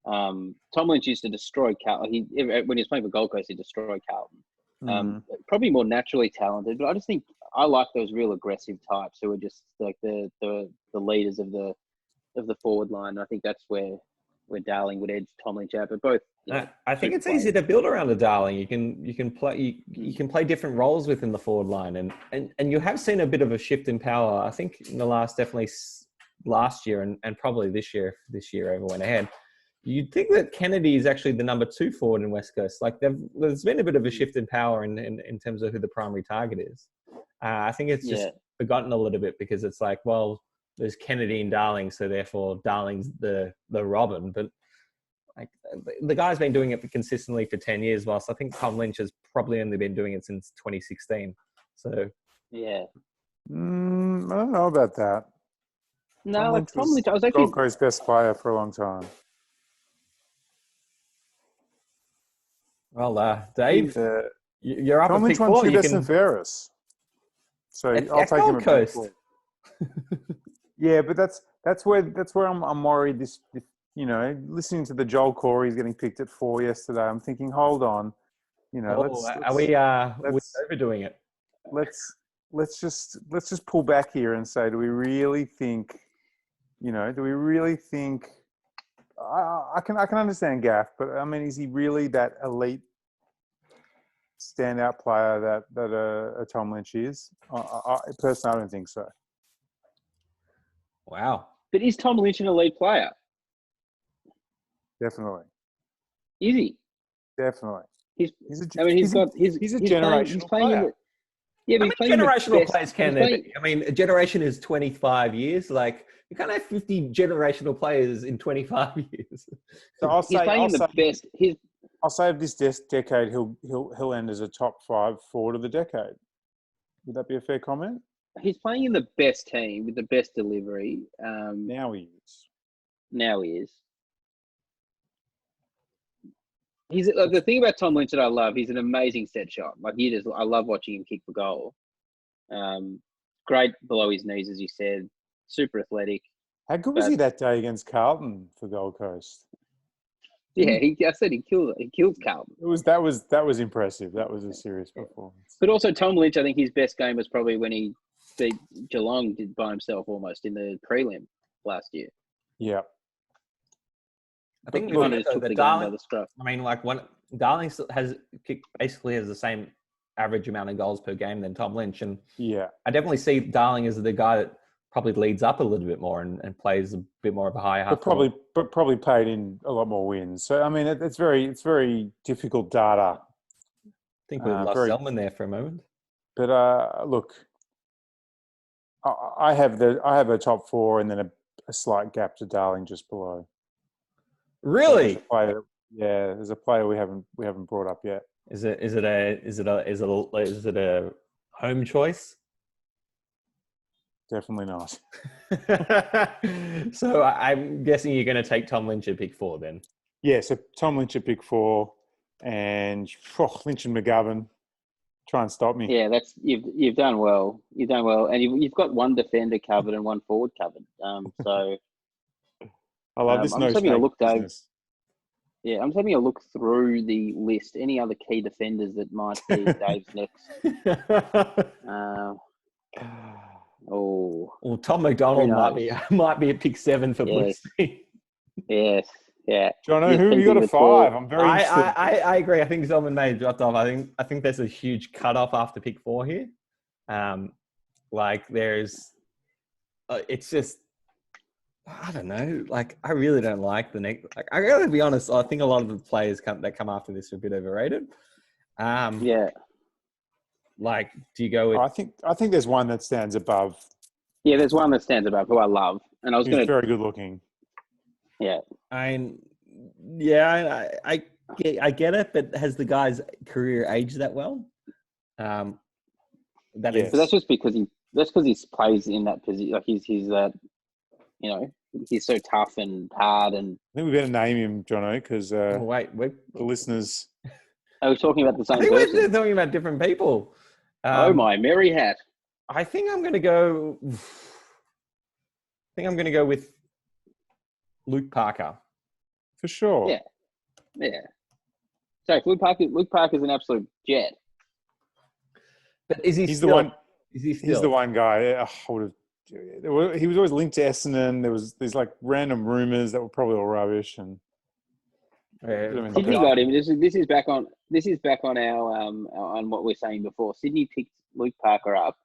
Tom Lynch used to destroy Carlton. When he was playing for Gold Coast, he destroyed Carlton. Probably more naturally talented, but I just think I like those real aggressive types who are just like the leaders of the forward line. I think that's where Darling would edge Tom Lynch out. But both, I think it's easy to build around a Darling. You can play different roles within the forward line, and you have seen a bit of a shift in power. I think in the last year and probably this year, if this year ever went ahead. You'd think that Kennedy is actually the number 2 forward in West Coast. Like there's been a bit of a shift in power in terms of who the primary target is. I think it's just forgotten a little bit because it's like, well, there's Kennedy and Darling, so therefore Darling's the Robin. But like the guy's been doing it consistently for 10 years, whilst I think Tom Lynch has probably only been doing it since 2016. So yeah, I don't know about that. No, Tom Lynch, I was actually Gold Coast best player for a long time. Well, Dave, you're up Tom at Lynch pick won 4. 2 You best can and fairest. So at I'll take Gold him at Coast. pick 4. Yeah, but that's where I'm worried. This listening to the Joel Corey's getting picked at 4 yesterday. I'm thinking, hold on, are we overdoing it? Let's just pull back here and say, do we really think? I can understand Gaff, but I mean, is he really that elite standout player that a Tom Lynch is? Personally, I don't think so. Wow. But is Tom Lynch an elite player? Definitely. Is he? Definitely. He's a generational player. Yeah, but how many generational players can there be? I mean, a generation is 25 years. Like, you can't have 50 generational players in 25 years. So I'll say of this decade, he'll end as a top 5 forward of the decade. Would that be a fair comment? He's playing in the best team with the best delivery. Now he is. He's the thing about Tom Lynch that I love. He's an amazing set shot. Like I love watching him kick for goal. Great below his knees, as you said. Super athletic. How good was he that day against Carlton for Gold Coast? Yeah, I said he killed Carlton. That was impressive. That was a serious performance. But also Tom Lynch, I think his best game was probably when he beat Geelong by himself almost in the prelim last year. Yeah. I think Darling basically has the same average amount of goals per game than Tom Lynch, and yeah, I definitely see Darling as the guy that probably leads up a little bit more and plays a bit more of a higher half. But probably paid in a lot more wins. So I mean, it's very difficult data. I think we lost Selman there for a moment. But look, I have a top 4 and then a slight gap to Darling just below. Really? There's a player we haven't brought up yet. Is it a home choice? Definitely not. So I'm guessing you're going to take Tom Lynch at pick 4 then. Yeah, so Tom Lynch at pick 4, and Lynch and McGovern try and stop me. Yeah, you've done well. You've done well, and you've got one defender covered and one forward covered. So I love this I'm no just having a snake look, Dave. business. Yeah, I'm just having a look through the list. Any other key defenders that might be Dave's next? Well, Tom McDonald might be at pick 7 for Blusztein. Yes, yeah. Jono, who have you got a 5? I'm very interested. I agree. I think Zelman may have dropped off. I think there's a huge cutoff after pick 4 here. It's just, I don't know. Like, I really don't like the next. Like, I gotta be honest. I think a lot of the players that come after this are a bit overrated. Yeah. Like, do you go with? I think there's one that stands above. Yeah, there's one that stands above who I love, and I was going to. Very good looking. Yeah. I get it, but has the guy's career aged that well? But that's just because he plays in that position. Like he's that, he's so tough and hard. And I think we better name him, Jono, because wait, the listeners. Are we talking about the same person? I think we're talking about different people. Oh my merry hat! I think I'm going to go. With Luke Parker. For sure. Yeah. So Luke Parker's an absolute jet. But is he? He's still, the one. Is he still? He's the one guy. He was always linked to Essendon. There was these like random rumors that were probably all rubbish. And Sydney got him. This is back on our on what we're saying before. Sydney picked Luke Parker up.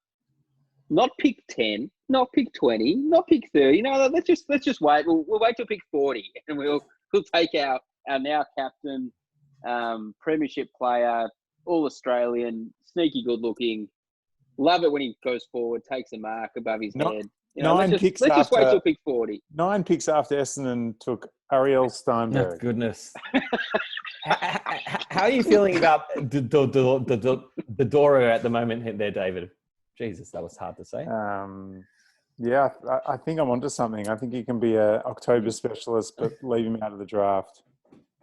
Not pick 10, not pick 20, not pick 30. No, let's just wait. We'll wait till pick 40, and we'll take our now captain, premiership player, all Australian, sneaky good looking. Love it when he goes forward, takes a mark above his head. Let's just wait till pick 40. 9 picks after Essendon took Ariel Steinberg. Oh, goodness. How are you feeling about the Doro at the moment there, David? Jesus, that was hard to say. Yeah, I think I'm onto something. I think he can be a October specialist, but leave him out of the draft.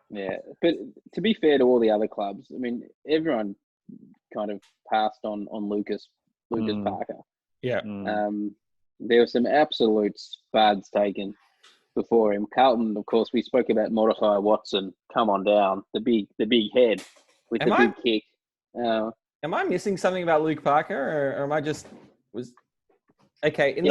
Yeah, but to be fair to all the other clubs, I mean, everyone kind of passed on Lucas Parker. Yeah. There were some absolute spuds taken before him. Carlton, of course, we spoke about Mordecai Watson. Come on down, the big head with big kick. Am I missing something about Luke Parker, or am I just okay? In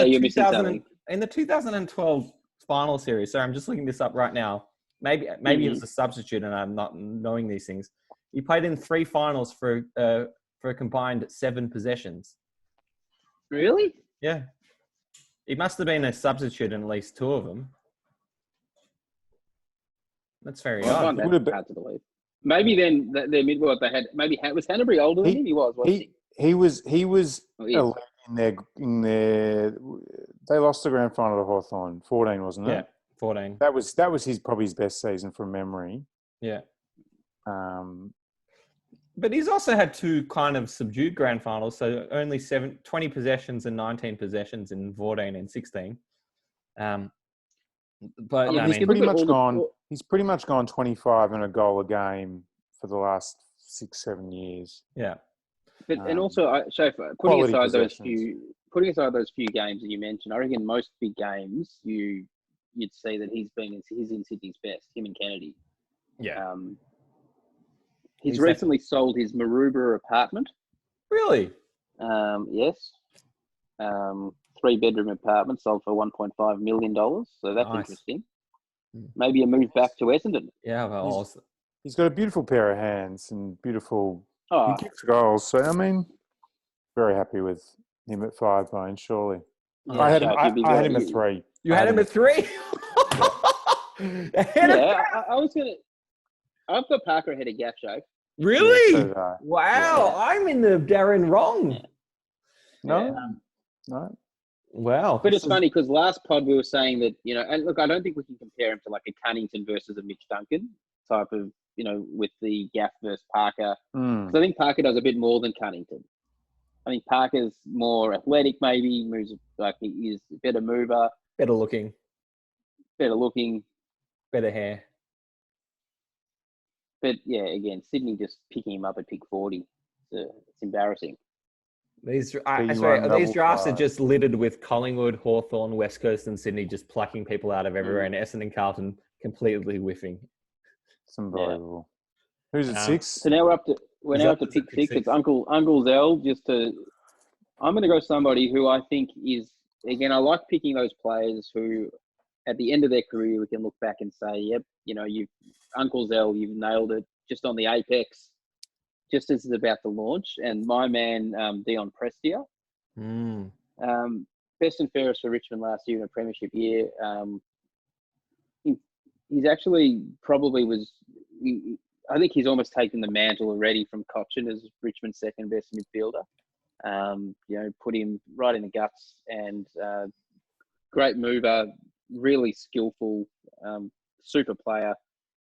the 2012 final series. Sorry, I'm just looking this up right now. Maybe he was a substitute, and I'm not knowing these things. He played in 3 finals for a combined 7 possessions. Really? Yeah. He must have been a substitute in at least 2 of them. That's very odd. That's hard to believe. Maybe then their midwork they had. Maybe was Hanbury older than him? He was. He was in their. They lost the grand final to Hawthorn. 14, wasn't it? Yeah, 14. That was probably his best season from memory. Yeah. But he's also had 2 kind of subdued grand finals, so only 20 possessions and 19 possessions in 14 and 16. But he's pretty much gone. He's pretty much gone 25 and a goal a game for the last 6-7 years. Yeah, but and also, putting aside those few games that you mentioned, I reckon most big games you'd see that he's in Sydney's best. Him and Kennedy. Yeah. He's recently sold his Maroubra apartment. Really? Yes. 3-bedroom apartment sold for $1.5 million. So that's interesting. Maybe a move back to Essendon. Yeah, well, he's got a beautiful pair of hands and beautiful. He kicks goals. So I mean, very happy with him at 5 lines. Surely, yeah, I had him at 3. You had him at 3? I've got Parker ahead of Gaff, Joe. Really? Yeah, wow, I'm in the Darren wrong. Yeah. No. Wow. But it's funny because last pod we were saying that, and look, I don't think we can compare him to like a Cunnington versus a Mitch Duncan type of, with the Gaff versus Parker. Mm. So I think Parker does a bit more than Cunnington. I think Parker's more athletic, maybe moves like he is a better mover, Better looking, better hair. But yeah, again, Sydney just picking him up at pick 40. It's embarrassing. I swear, these drafts are just littered with Collingwood, Hawthorn, West Coast, and Sydney just plucking people out of everywhere, and Essendon and Carlton completely whiffing. It's unbelievable. Who's at 6? So now we're now up to pick 6. It's Uncle Zell. I'm going to go somebody who I think is, again, I like picking those players who, at the end of their career, we can look back and say, yep, Uncle Zell, you've nailed it, just on the apex, just as it's about to launch. And my man, Dion Prestia, best and fairest for Richmond last year in a premiership year. He's actually probably I think he's almost taken the mantle already from Cochin as Richmond's second best midfielder. Put him right in the guts, and great mover, really skillful, super player.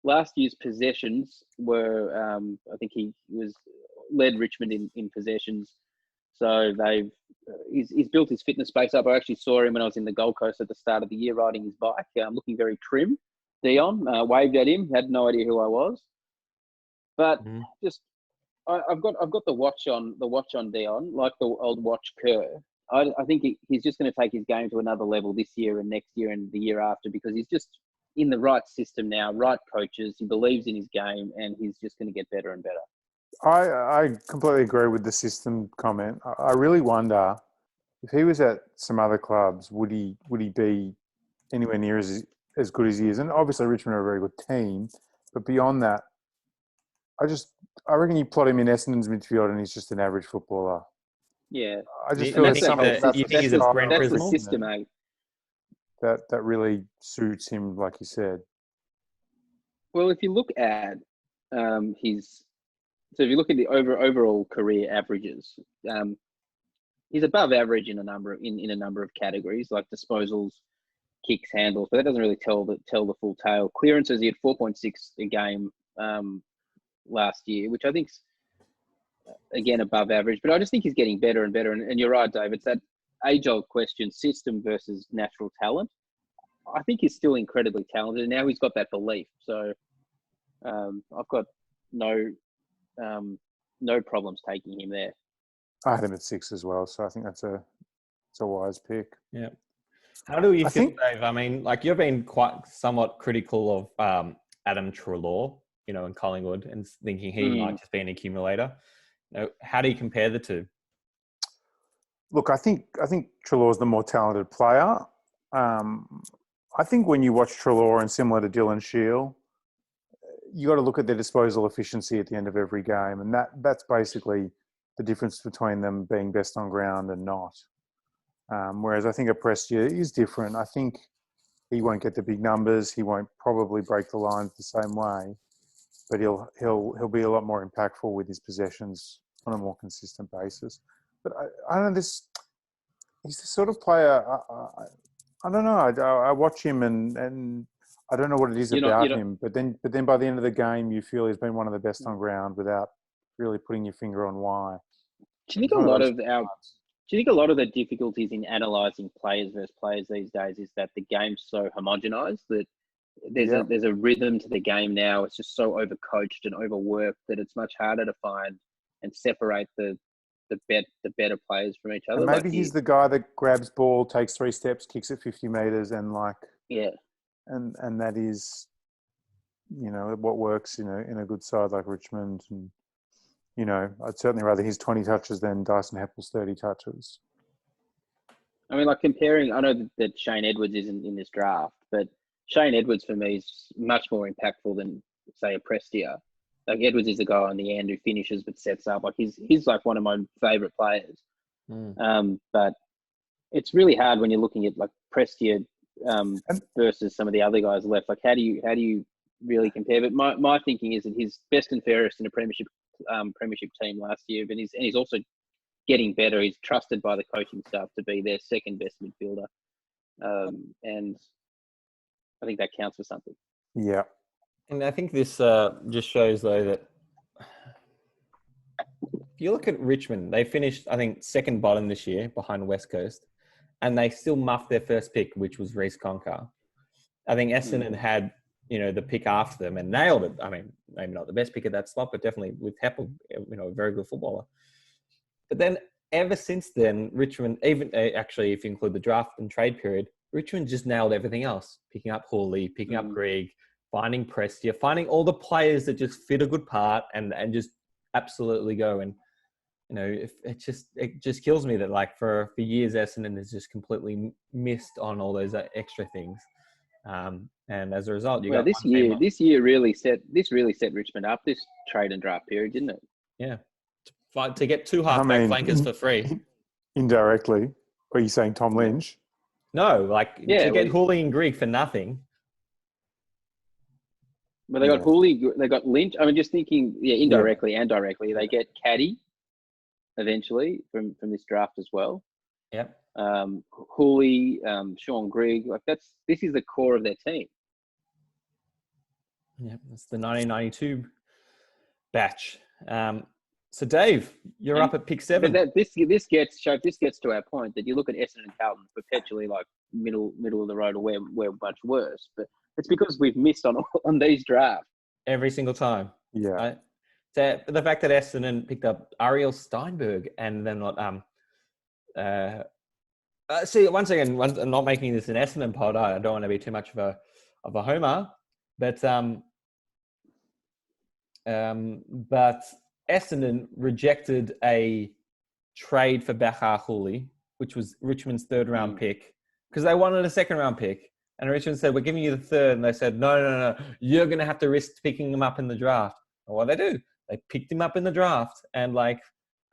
Last year's possessions were, I think he led Richmond in possessions. So he's built his fitness base up. I actually saw him when I was in the Gold Coast at the start of the year riding his bike, looking very trim. Dion waved at him, had no idea who I was, but I've got the watch on Dion, like the old watch Kerr. I think he's just going to take his game to another level this year and next year and the year after, because he's just in the right system now, right coaches. He believes in his game, and he's just going to get better and better. I completely agree with the system comment. I really wonder if he was at some other clubs, would he be anywhere near as good as he is? And obviously Richmond are a very good team, but beyond that, I reckon you plot him in Essendon's midfield and he's just an average footballer. Yeah. I just feel there's something that's the system, mate. That really suits him, like you said. Well, if you look at if you look at the overall career averages, he's above average in a number of categories, like disposals, kicks, handles, but that doesn't really tell the full tale. Clearances, he had 4.6 a game last year, which I think's again above average, but I just think he's getting better and better. And you're right, Dave. It's that age-old question: system versus natural talent. I think he's still incredibly talented, and now he's got that belief. So I've got no problems taking him there. I had him at 6 as well, so I think it's a wise pick. Yeah. How do you feel, Dave? I mean, like, you've been somewhat critical of Adam Treloar, in Collingwood, and thinking he might just be an accumulator. How do you compare the two? Look, I think Treloar's the more talented player. I think when you watch Treloar, and similar to Dylan Shield, you got to look at their disposal efficiency at the end of every game, and that's basically the difference between them being best on ground and not. Whereas I think a Prestia is different. I think he won't get the big numbers. He won't probably break the lines the same way, but he'll be a lot more impactful with his possessions on a more consistent basis. But I don't know, he's the sort of player. I don't know. I watch him and I don't know what it is about him. But then by the end of the game, you feel he's been one of the best on ground without really putting your finger on why. Do you think a lot of the difficulties in analysing players versus players these days is that the game's so homogenised that there's a rhythm to the game now? It's just so overcoached and overworked that it's much harder to find and separate the better players from each other. And maybe he's the guy that grabs ball, takes 3 steps, kicks it 50 metres, and and that is, what works in a good side like Richmond. And I'd certainly rather his 20 touches than Dyson Heppel's 30 touches. I mean, like, comparing, I know that Shane Edwards isn't in this draft, but Shane Edwards for me is much more impactful than, say, a Prestia. Like, Edwards is the guy on the end who finishes but sets up. Like, he's like one of my favourite players. But it's really hard when you're looking at like Prestia versus some of the other guys left. Like, how do you really compare? But my thinking is that he's best and fairest in a premiership team last year, but he's also getting better. He's trusted by the coaching staff to be their second best midfielder, and I think that counts for something. Yeah, And I think this just shows, though, that if you look at Richmond, they finished, I think, second bottom this year behind West Coast, and they still muffed their first pick, which was Reece Conker. I think Essendon had, the pick after them and nailed it. I mean, maybe not the best pick at that slot, but definitely with Heppel, a very good footballer. But then ever since then, Richmond, even actually, if you include the draft and trade period, Richmond just nailed everything else. Picking up Hawley, picking up Greg, finding Prestia, finding all the players that just fit a good part and just absolutely go. And, it just kills me that, like, for years, Essendon has just completely missed on all those extra things. And as a result, this year really set Richmond up, this trade and draft period, didn't it? Yeah. To get two halfback flankers for free. Indirectly. Are you saying Tom Lynch? No, to get Hawley and Greg for nothing. But they got Hawley, they got Lynch. I mean, just thinking, indirectly and directly, they get Caddy eventually from this draft as well. Yep. Hawley, Sean Grigg, this is the core of their team. Yeah, that's the 1992 batch. So Dave, you're up at pick 7. But this gets to our point that you look at Essendon and Carlton perpetually like middle of the road, or we're much worse. But it's because we've missed on these drafts every single time. Yeah. Right? So the fact that Essendon picked up Ariel Steinberg and then not see, once again, I'm not making this an Essendon pod. I don't want to be too much of a homer, but Essendon rejected a trade for Bahar Hawley, which was Richmond's third round pick, because they wanted a second round pick. And Richmond said, we're giving you the third. And they said, no, you're going to have to risk picking him up in the draft. And what did they do? They picked him up in the draft. And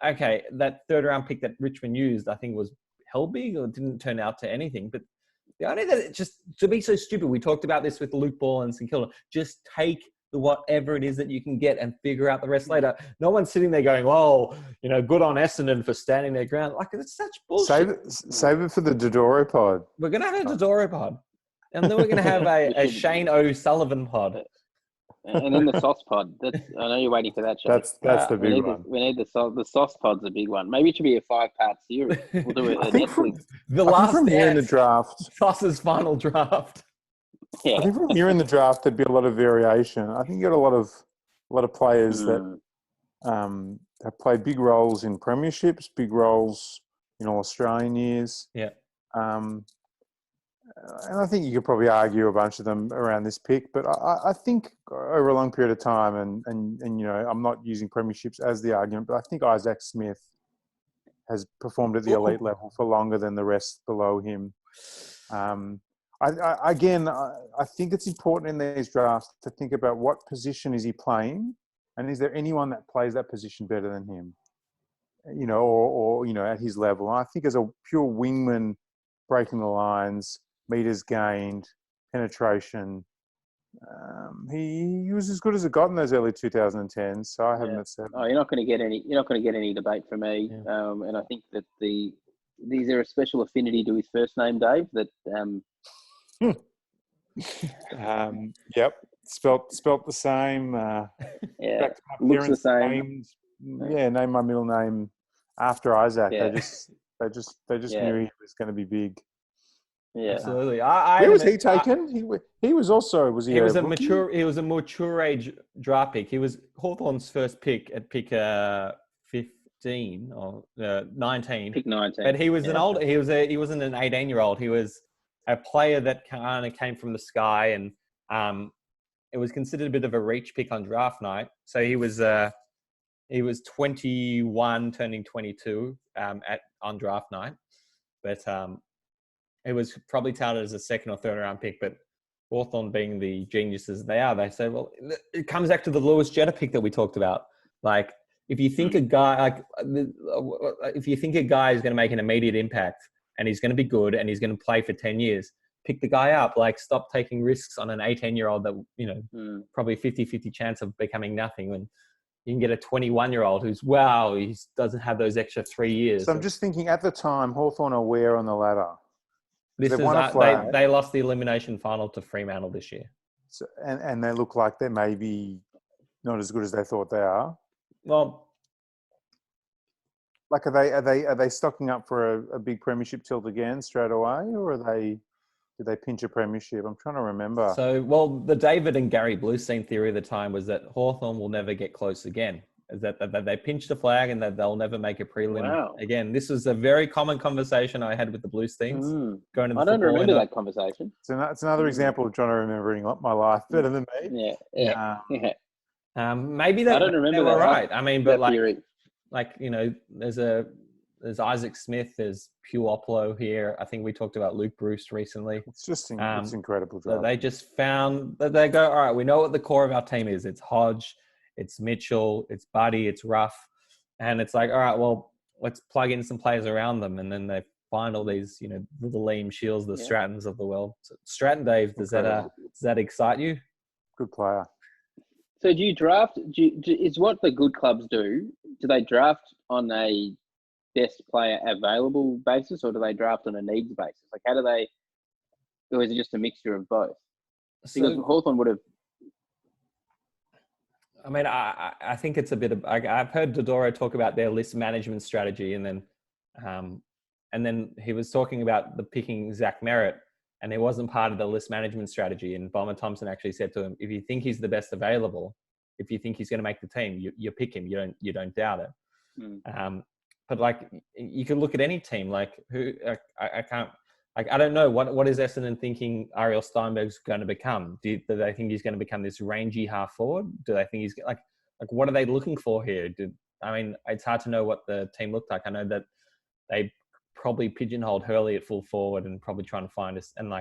okay, that third round pick that Richmond used, I think was hell big, or didn't turn out to anything. But the idea that it just, to be so stupid, we talked about this with Luke Ball and St Kilda, just take whatever it is that you can get and figure out the rest later. No one's sitting there going, good on Essendon for standing their ground. Like, it's such bullshit. Save it for the Dodoro pod. We're going to have a Dodoro pod. And then we're going to have a Shane O'Sullivan pod. And then the sauce pod. I know you're waiting for that, Shane. That's the big one. We need the sauce pod's a big one. Maybe it should be a 5-part series. We'll do it. From here in the draft. Sauce's final draft. Yeah. I think from here in the draft, there'd be a lot of variation. I think you got a lot of players that have played big roles in premierships, big roles in all Australian years. Yeah. And I think you could probably argue a bunch of them around this pick, but I think over a long period of time, and I'm not using premierships as the argument, but I think Isaac Smith has performed at the elite level for longer than the rest below him. I think it's important in these drafts to think about what position is he playing, and is there anyone that plays that position better than him, or at his level. And I think as a pure wingman, breaking the lines, meters gained, penetration, he was as good as it got in those early 2010s. So I have him at 7. Oh, you're not going to get any debate from me. Yeah. And I think that these are a special affinity to his first name, Dave. That yep, spelt the same. Looks the same. Name my middle name after Isaac. Yeah. They just knew he was going to be big. Yeah, absolutely. Where was he taken? He was also He was a mature age draft pick. He was Hawthorn's first pick at pick 15 or 19. Pick 19. But he was an older. He wasn't an 18-year-old. He was a player that kind of came from the sky, and it was considered a bit of a reach pick on draft night. So he was 21, turning 22 on draft night, but it was probably touted as a second or third round pick. But Hawthorn, being the geniuses they are, they say, well, it comes back to the Lewis Jetta pick that we talked about. Like, if you think a guy is going to make an immediate impact and he's going to be good and he's going to play for 10 years, pick the guy up. Like, stop taking risks on an 18-year-old that, probably 50-50 chance of becoming nothing, when you can get a 21-year-old who's, he doesn't have those extra 3 years. So I'm just thinking, at the time, Hawthorn are where on the ladder? They lost the elimination final to Fremantle this year. So, and they look like they're maybe not as good as they thought they are. Well, Like, are they stocking up for a big premiership tilt again straight away, or did they pinch a premiership? I'm trying to remember. well, the David and Gary Blusztein theory at the time was that Hawthorn will never get close again. Is that they pinched a flag and that they'll never make a prelim again. This was a very common conversation I had with the Bluesteins going to the I don't football remember window. that conversation. It's another example of trying to remembering my life better than me. Yeah. Maybe I that don't remember they were that. right. I mean, but theory. there's Isaac Smith, there's Puopolo here. I think we talked about Luke Bruce recently. It's just it's incredible. So they just found that they go, all right, we know what the core of our team is. It's Hodge, it's Mitchell, it's Buddy, it's Ruff. And it's like, all right, well, let's plug in some players around them. And then they find all these, the Liam Shields, the Strattons of the world. So Stratton, Dave, does that excite you? Good player. So do you draft, is what the good clubs do they draft on a best player available basis, or do they draft on a needs basis? Like, how do they, or is it just a mixture of both? Because Hawthorn would have. I mean, I think it's a bit of. I've heard Dodoro talk about their list management strategy, and then he was talking about the picking Zach Merritt, and it wasn't part of the list management strategy. And Bomber Thompson actually said to him, "If you think he's the best available, if you think he's going to make the team, you pick him. You don't doubt it." But like, you can look at any team. Like, who I can't. Like, I don't know what is Essendon thinking Ariel Steinberg's going to become. Do they think he's going to become this rangy half forward? Do they think he's like what are they looking for here? It's hard to know what the team looked like. I know that they probably pigeonholed Hurley at full forward and probably trying to find it, and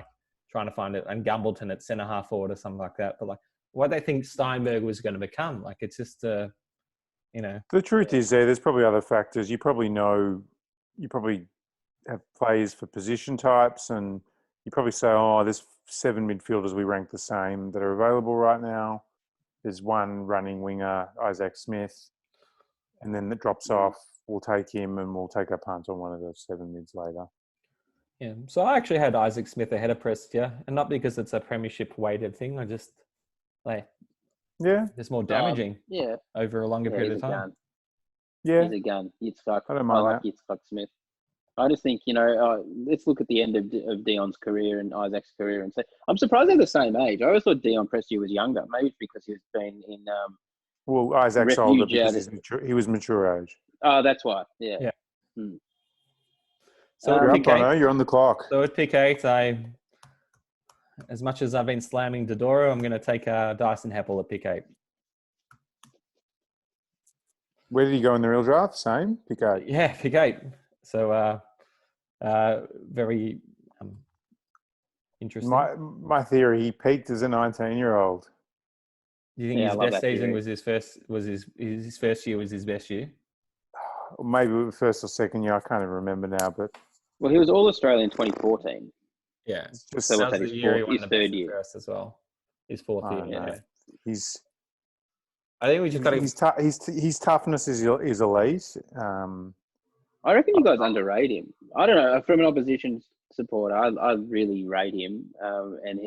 Gumbleton at centre half forward or something like that. But like, what they think Steinberg was going to become, like, it's just The truth is there's probably other factors. You probably have plays for position types, and you probably say, there's 7 midfielders we rank the same that are available right now. There's one running winger, Isaac Smith, and then that drops off. We'll take him and we'll take a punt on one of the 7 mids later. Yeah. So I actually had Isaac Smith ahead of Prestia, and not because it's a premiership weighted thing. I just it's more damaging over a longer period of time. Gun. Yeah. He's a gun. Yitzhak. I don't mind that. Yitzhak Smith. I just think, let's look at the end of Dion's career and Isaac's career and say, I'm surprised they're the same age. I always thought Dion Prestia was younger. Maybe it's because he's been in well, Isaac's older because he was mature age. Oh, that's why. Yeah. So you're up, Bono. You're on the clock. So at pick 8, as much as I've been slamming Dodoro, I'm going to take Dyson Heppel at pick 8. Where did he go in the real draft? Same? Pick 8? Yeah, pick 8. So very interesting. My theory, he peaked as a 19-year-old. Do you think his best season was his first year was his best year? Maybe the first or second year, I can't even remember now. But he was All-Australian 2014. Yeah, so that was his third year as well. His fourth year. Yeah. I think we just got his toughness is elite. I reckon you guys underrate him. I don't know. From an opposition supporter, I really rate him. And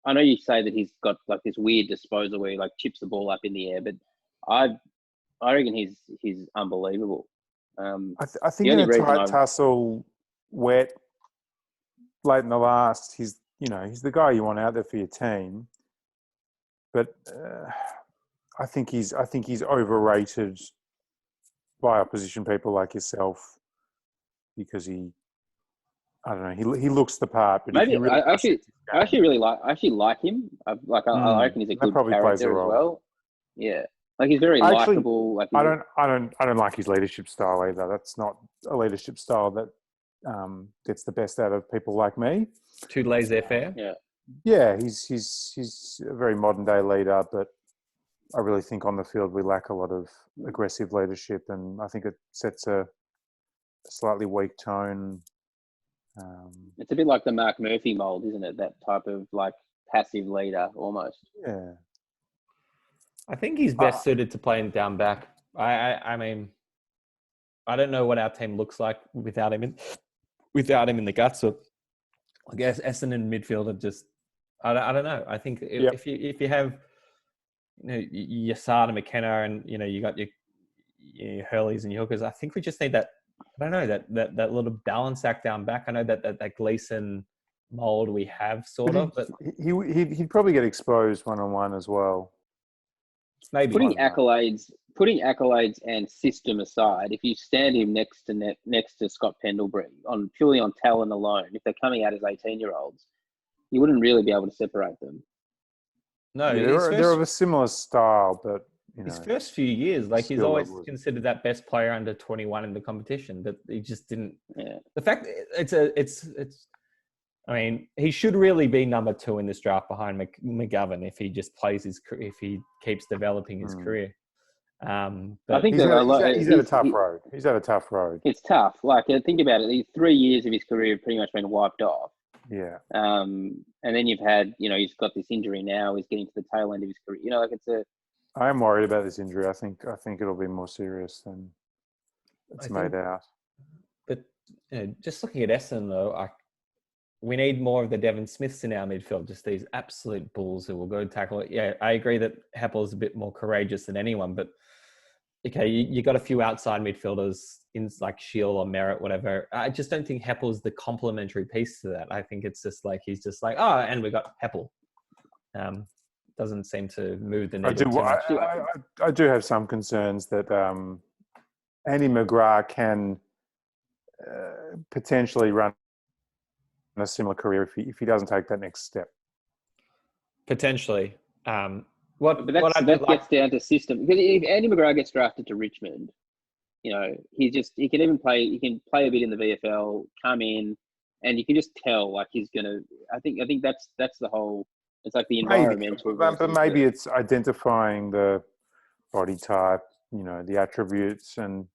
I know you say that he's got like this weird disposal where he like chips the ball up in the air, but I reckon he's unbelievable. I think in a tight tussle, wet, late in the last, he's the guy you want out there for your team. But I think he's overrated by opposition people like yourself because he looks the part. But maybe I actually really like him. I reckon he's a good character as well. Yeah, like he's very likable. Like I don't like his leadership style either. That's not a leadership style that gets the best out of people like me. Too laissez-faire. Yeah, he's a very modern day leader, but I really think on the field we lack a lot of aggressive leadership, and I think it sets a slightly weak tone. It's a bit like the Mark Murphy mold, isn't it? That type of like passive leader almost. Yeah. I think he's best suited to playing down back. I mean, I don't know what our team looks like without him in the guts. So I guess Essendon midfield are just, I don't know. I think if you have, your Sada McKenna and, you got your Hurleys and your hookers, I think we just need that, I don't know, that little balance act down back. I know that Gleason mold we have sort of, but he'd probably get exposed one-on-one as well. Maybe. Putting accolades and system aside, if you stand him next to Scott Pendlebury purely on talent alone, if they're coming out as 18-year-olds, you wouldn't really be able to separate them. No, they're of a similar style, but his first few years, he's always considered that best player under 21 in the competition, but he just didn't. Yeah. The fact it's. I mean, he should really be number 2 in this draft behind McGovern if he just if he keeps developing his career. But I think he's had a tough road. He's had a tough road. It's tough. Think about it. These 3 years of his career have pretty much been wiped off. Yeah. And then you've had, he's got this injury now. He's getting to the tail end of his career. I am worried about this injury. I think it'll be more serious than it's made out. But just looking at Essendon, though, we need more of the Devon Smiths in our midfield, just these absolute bulls who will go tackle it. Yeah, I agree that Heppel's a bit more courageous than anyone, but okay, you got a few outside midfielders in like Shield or Merritt, whatever. I just don't think Heppel's the complementary piece to that. I think it's just he's just and we got Heppel. Doesn't seem to move the needle too much. I do have some concerns that Andy McGrath can potentially run a similar career if he doesn't take that next step. Potentially. That gets down to system. Because if Andy McGrath gets drafted to Richmond, he can play a bit in the VFL, come in, and you can just tell he's gonna. I think that's the whole. It's like the environmental. But maybe it's identifying the body type, the attributes, and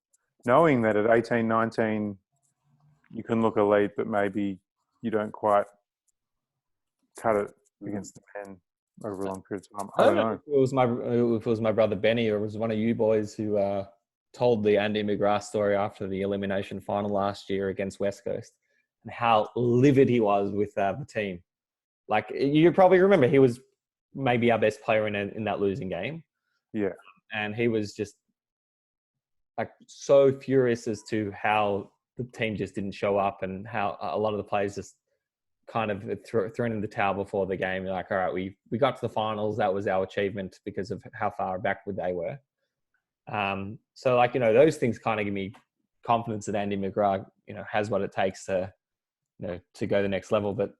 knowing that at 18, 19, you can look elite, but maybe you don't quite cut it against the pen over a long period of time. I don't know. If it was my brother Benny, or it was one of you boys who told the Andy McGrath story after the elimination final last year against West Coast, and how livid he was with the team. You probably remember, he was maybe our best player in that losing game. Yeah. And he was just so furious as to how the team just didn't show up, and how a lot of the players just kind of thrown in the towel before the game. They're like, all right, we got to the finals. That was our achievement because of how far backward they were. So those things kind of give me confidence that Andy McGrath, has what it takes to go the next level. But,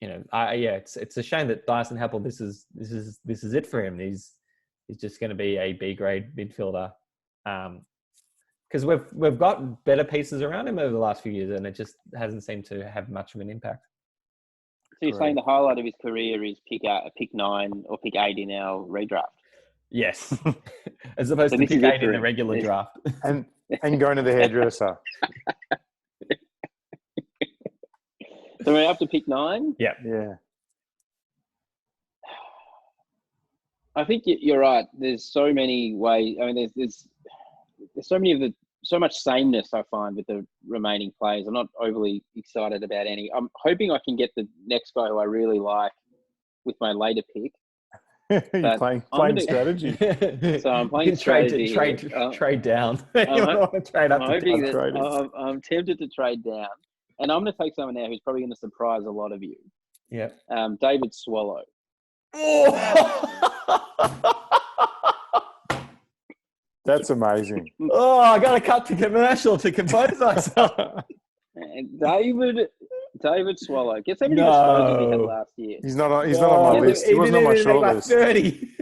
it's a shame that Dyson Heppel, this is it for him. He's just going to be a B grade midfielder. Because we've got better pieces around him over the last few years, and it just hasn't seemed to have much of an impact. So you're saying the highlight of his career is pick 9 or pick 8 in our redraft? Yes, as opposed to pick 8 in the regular draft, and going to the hairdresser. So we're up to pick 9. Yeah. I think you're right. There's so many ways. I mean, there's so much sameness I find with the remaining players. I'm not overly excited about any. I'm hoping I can get the next guy who I really like with my later pick. You're playing strategy. So I'm playing strategy. Trade down. I'm tempted to trade down. And I'm going to take someone now who's probably going to surprise a lot of you. Yeah. David Swallow. That's amazing. I got to cut to commercial to compose myself. David Swallow. Guess how many disposals he had last year? He's not on my list. He wasn't on my short list. 30.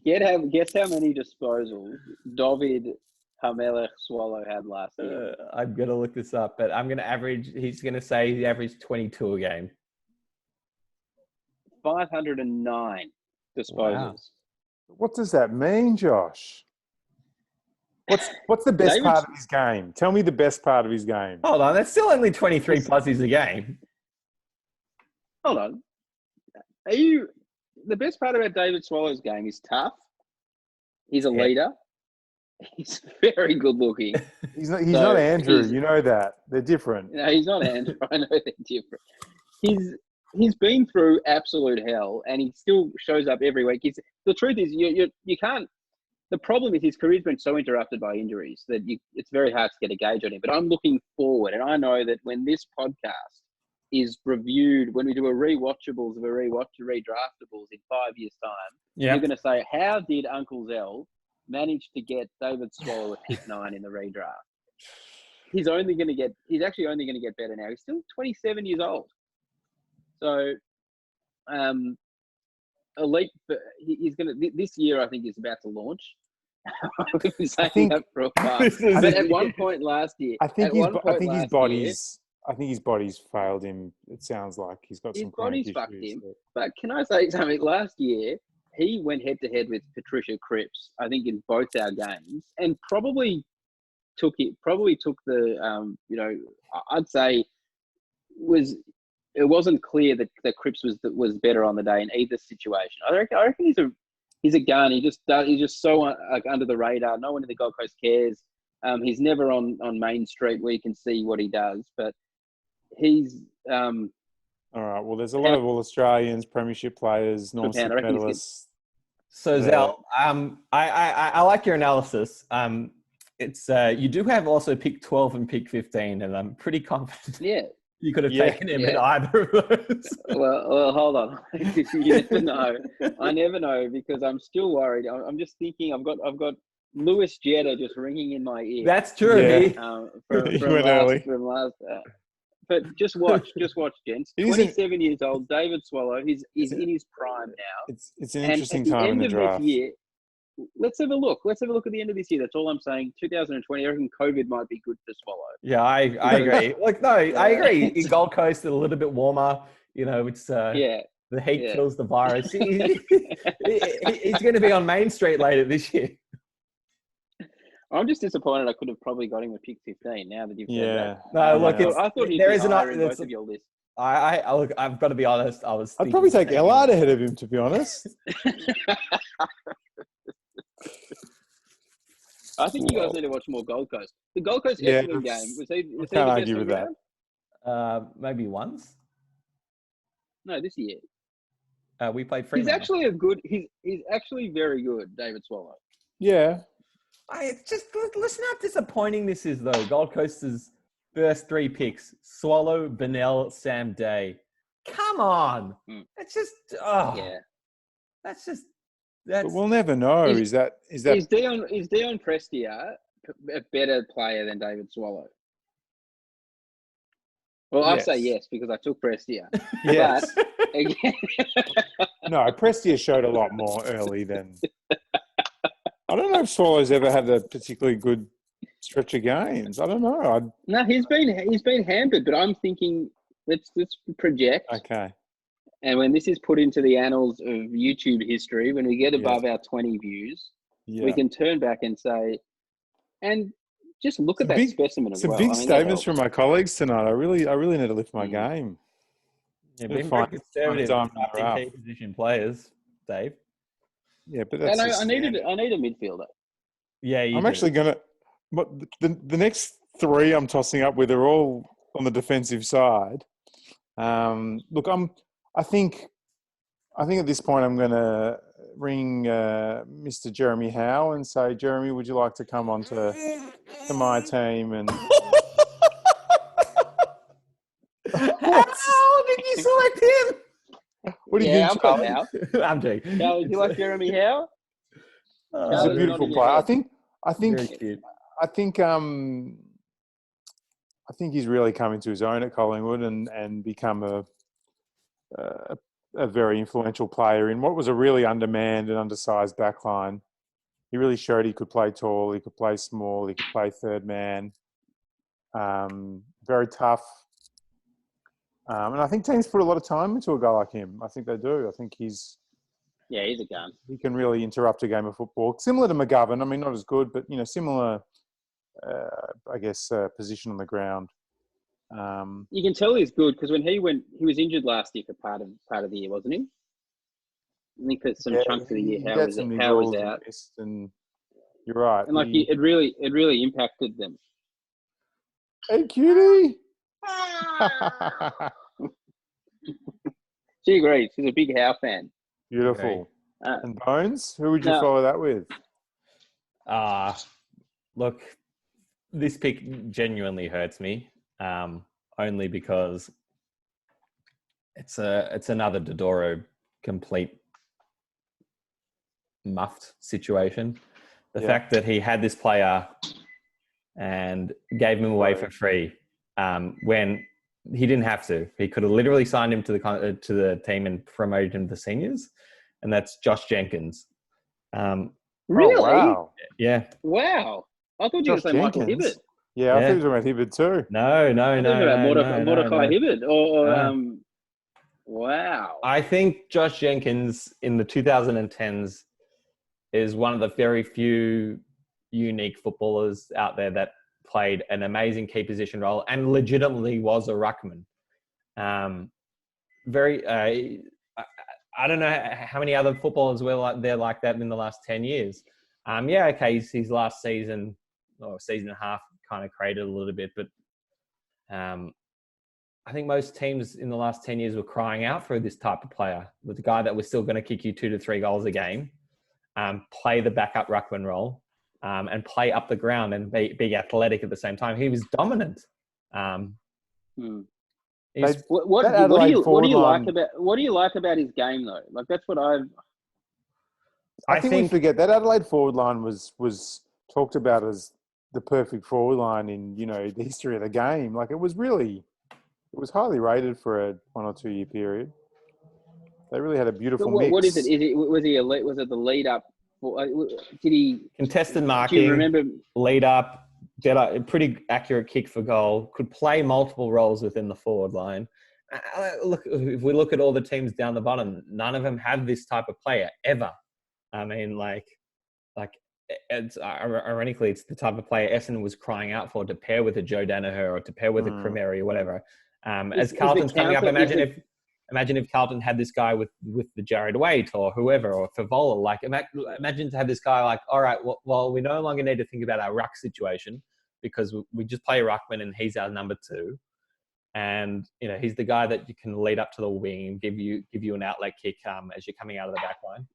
Guess how many disposals David Hamelech Swallow had last year? I'm going to look this up, but I'm going to average. He's going to say he averaged 22 a game. 509 disposals. Wow. What does that mean, Josh? What's the best part of his game? Tell me the best part of his game. Hold on, that's still only 23 pluses a game. Hold on. The best part about David Swallow's game is tough. He's a leader. He's very good looking. He's not Andrew. You know that. They're different. No, he's not Andrew. I know they're different. he's been through absolute hell, and he still shows up every week. The truth is, you can't. The problem is his career's been so interrupted by injuries that it's very hard to get a gauge on him. But I'm looking forward, and I know that when this podcast is reviewed, when we do a redraftables in 5 years' time, you're going to say, how did Uncle Zell manage to get David Swallow a pick 9 in the redraft? He's actually only going to get better now. He's still 27 years old. So, elite, but he's going to, this year, I think he's about to launch. I've been saying that for a while. But at one point last year, I think his body's failed him. It sounds like he's got some chronic issues. His body's fucked him. But can I say something? Last year, he went head-to-head with Patricia Cripps, I think, in both our games, and probably took the, I'd say it wasn't clear that Cripps was better on the day in either situation. I reckon he's a gun. He's just so under the radar. No one in the Gold Coast cares. He's never on Main Street where you can see what he does, but he's all right. Well, there's a lot of all Australians, premiership players, Norm Smith medalists. So Zell, I like your analysis. It's you do have also pick 12 and pick 15, and I'm pretty confident. Yeah. You could have taken him at either of those. Well, hold on. You never know. I never know because I'm still worried. I'm just thinking. I've got Lewis Jetta just ringing in my ear. That's true. Yeah. From last. But just watch, gents. 27 years old, David Swallow. He's in his prime now. It's an interesting time in the draft. Let's have a look. Let's have a look at the end of this year. That's all I'm saying. 2020, I reckon COVID might be good for Swallow. Yeah, I agree. I agree. In Gold Coast, it's a little bit warmer. It's the heat kills the virus. He's going to be on Main Street later this year. I'm just disappointed. I could have probably got him a pick 15. Now that you've said that. No, look, I thought he'd be higher in both of your lists. Look, I've got to be honest. I'd probably take Ellard ahead of him, to be honest. I think you guys need to watch more Gold Coast. The Gold Coast Essendon game was he can't argue with that. Maybe once. No, this year. We played Fremantle. He's actually very good, David Swallow. Yeah. Just listen how disappointing this is, though. Gold Coast's first 3 picks: Swallow, Bennell, Sam Day. Come on, it's just That's just. But we'll never know. Is Dion Prestia a better player than David Swallow? Well, I say yes because I took Prestia. Yes. But, again, no, Prestia showed a lot more early than. I don't know if Swallow's ever had a particularly good stretch of games. I don't know. No, he's been hampered, but I'm thinking let's project. Okay. And when this is put into the annals of YouTube history, when we get above our 20 views, we can turn back and say, and just look at that specimen as well. Some big statements from my colleagues tonight. I really need to lift my game. Yeah, being very conservative in key position players, Dave. Yeah, but that's I need a midfielder. Yeah, I'm actually gonna. But the next 3 I'm tossing up with are all on the defensive side. Look, I think at this point I'm going to ring Mr. Jeremy Howe and say, Jeremy, would you like to come on to my team? And how did you select him? What do you think, Charlie? I'm joking. Charlie, do you like Jeremy Howe? He's a beautiful player. I think he's really come into his own at Collingwood and become a very influential player in what was a really undermanned and undersized backline. He really showed he could play tall, he could play small, he could play third man. Very tough. And I think teams put a lot of time into a guy like him. I think they do. I think he's a gun. He can really interrupt a game of football. Similar to McGovern. I mean, not as good, but, similar, position on the ground. You can tell he's good because when he was injured last year for part of the year, wasn't he? I think for some chunks of the year, How was out. And you're right. And it really impacted them. Hey, cutie. She agrees. She's a big Howe fan. Beautiful. Uh, And Bones, who would you now- follow that with? Look, this pick genuinely hurts me, only because it's another Dodoro complete muffed situation. The fact that he had this player and gave him away for free when he didn't have to. He could have literally signed him to the team and promoted him to seniors, and that's Josh Jenkins. Really? Oh, wow. Yeah. Wow. I thought you were Josh going to say Michael Jenkins? Hibbert. Yeah, I thought you were talking about Hibbert too. No. I thought you were about Mordecai Hibbert. Wow. I think Josh Jenkins in the 2010s is one of the very few unique footballers out there that played an amazing key position role and legitimately was a ruckman. I don't know how many other footballers were there like that in the last 10 years. His last season or season and a half kind of created a little bit, but I think most teams in the last 10 years were crying out for this type of player, with the guy that was still going to kick you 2 to 3 goals a game, play the backup ruckman role, and play up the ground and be athletic at the same time. He was dominant. What do you like about his game though? Like that's what I think we forget that Adelaide forward line was talked about as the perfect forward line in the history of the game. Like it was highly rated for a 1 or 2 year period. They really had a beautiful mix. What is it? Was he elite? Was it the lead up? Did he contested marking? Do you remember lead up? Better, pretty accurate kick for goal. Could play multiple roles within the forward line. Look, if we look at all the teams down the bottom, none of them have this type of player ever. I mean, ironically, it's the type of player Essendon was crying out for to pair with a Joe Danaher or to pair with a Cremeri or whatever. As Carlton's coming up, imagine if Carlton had this guy with the Jared Waite or whoever, or Favola. Like, imagine to have this guy like, all right, well, we no longer need to think about our ruck situation because we just play ruckman and he's our number 2. And, he's the guy that you can lead up to the wing and give you an outlet kick as you're coming out of the back line.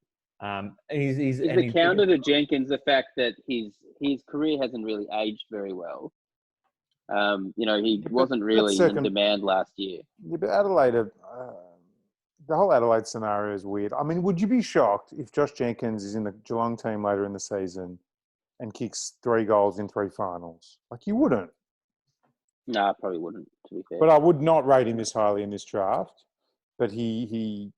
Is the counter to Jenkins the fact that his career hasn't really aged very well? He wasn't really in demand last year. Yeah, but Adelaide, the whole Adelaide scenario is weird. I mean, would you be shocked if Josh Jenkins is in the Geelong team later in the season and kicks 3 goals in 3 finals? Like, you wouldn't. No, I probably wouldn't, to be fair. But I would not rate him this highly in this draft. But Dodoro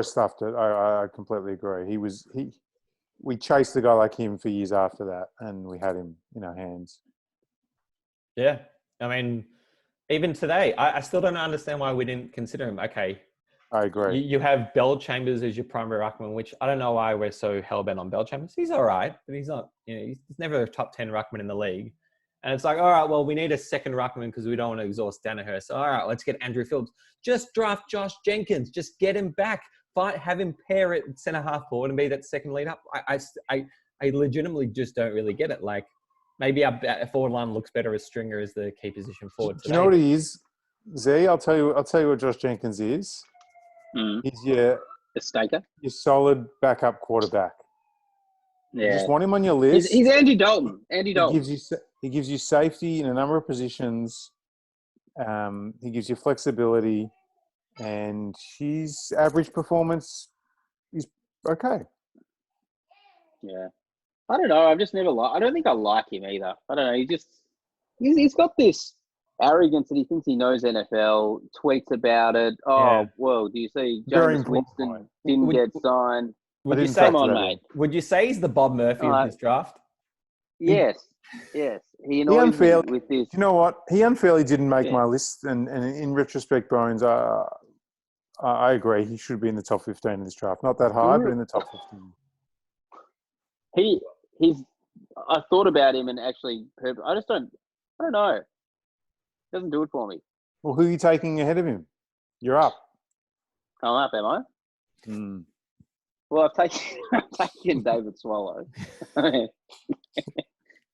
stuffed it. I completely agree. We chased a guy like him for years after that, and we had him in our hands. Yeah. I mean, even today, I still don't understand why we didn't consider him. Okay. I agree. You have Bell Chambers as your primary ruckman, which I don't know why we're so hell-bent on Bell Chambers. He's all right, but he's not, he's never a top 10 ruckman in the league. And it's like, all right, well, we need a second ruckman because we don't want to exhaust Danaher. So, all right, let's get Andrew Phillips. Just draft Josh Jenkins. Just get him back. Have him pair it centre half forward and be that second lead up. I legitimately just don't really get it. Like, maybe our forward line looks better as Stringer as the key position forward today. Do you know what he is, Z? I'll tell you what Josh Jenkins is. He's your staker, your solid backup quarterback. Yeah, you just want him on your list. He's Andy Dalton. He gives you safety in a number of positions. He gives you flexibility, and his average performance is okay. Yeah, I don't know. I've just never I don't think I like him either. I don't know. He's got this arrogance that he thinks he knows NFL. Tweets about it. Well, do you see James Winston didn't get signed? Come on, mate. Would you say he's the Bob Murphy of this draft? Yes. He annoys me with this. You know what? He unfairly didn't make my list, and in retrospect, Bones, I agree. He should be in the top 15 in this draft. Not that high, but in the top 15. I thought about him and actually, I don't know. Doesn't do it for me. Well, who are you taking ahead of him? You're up. I'm up, am I? Well, I've taken David Swallow. I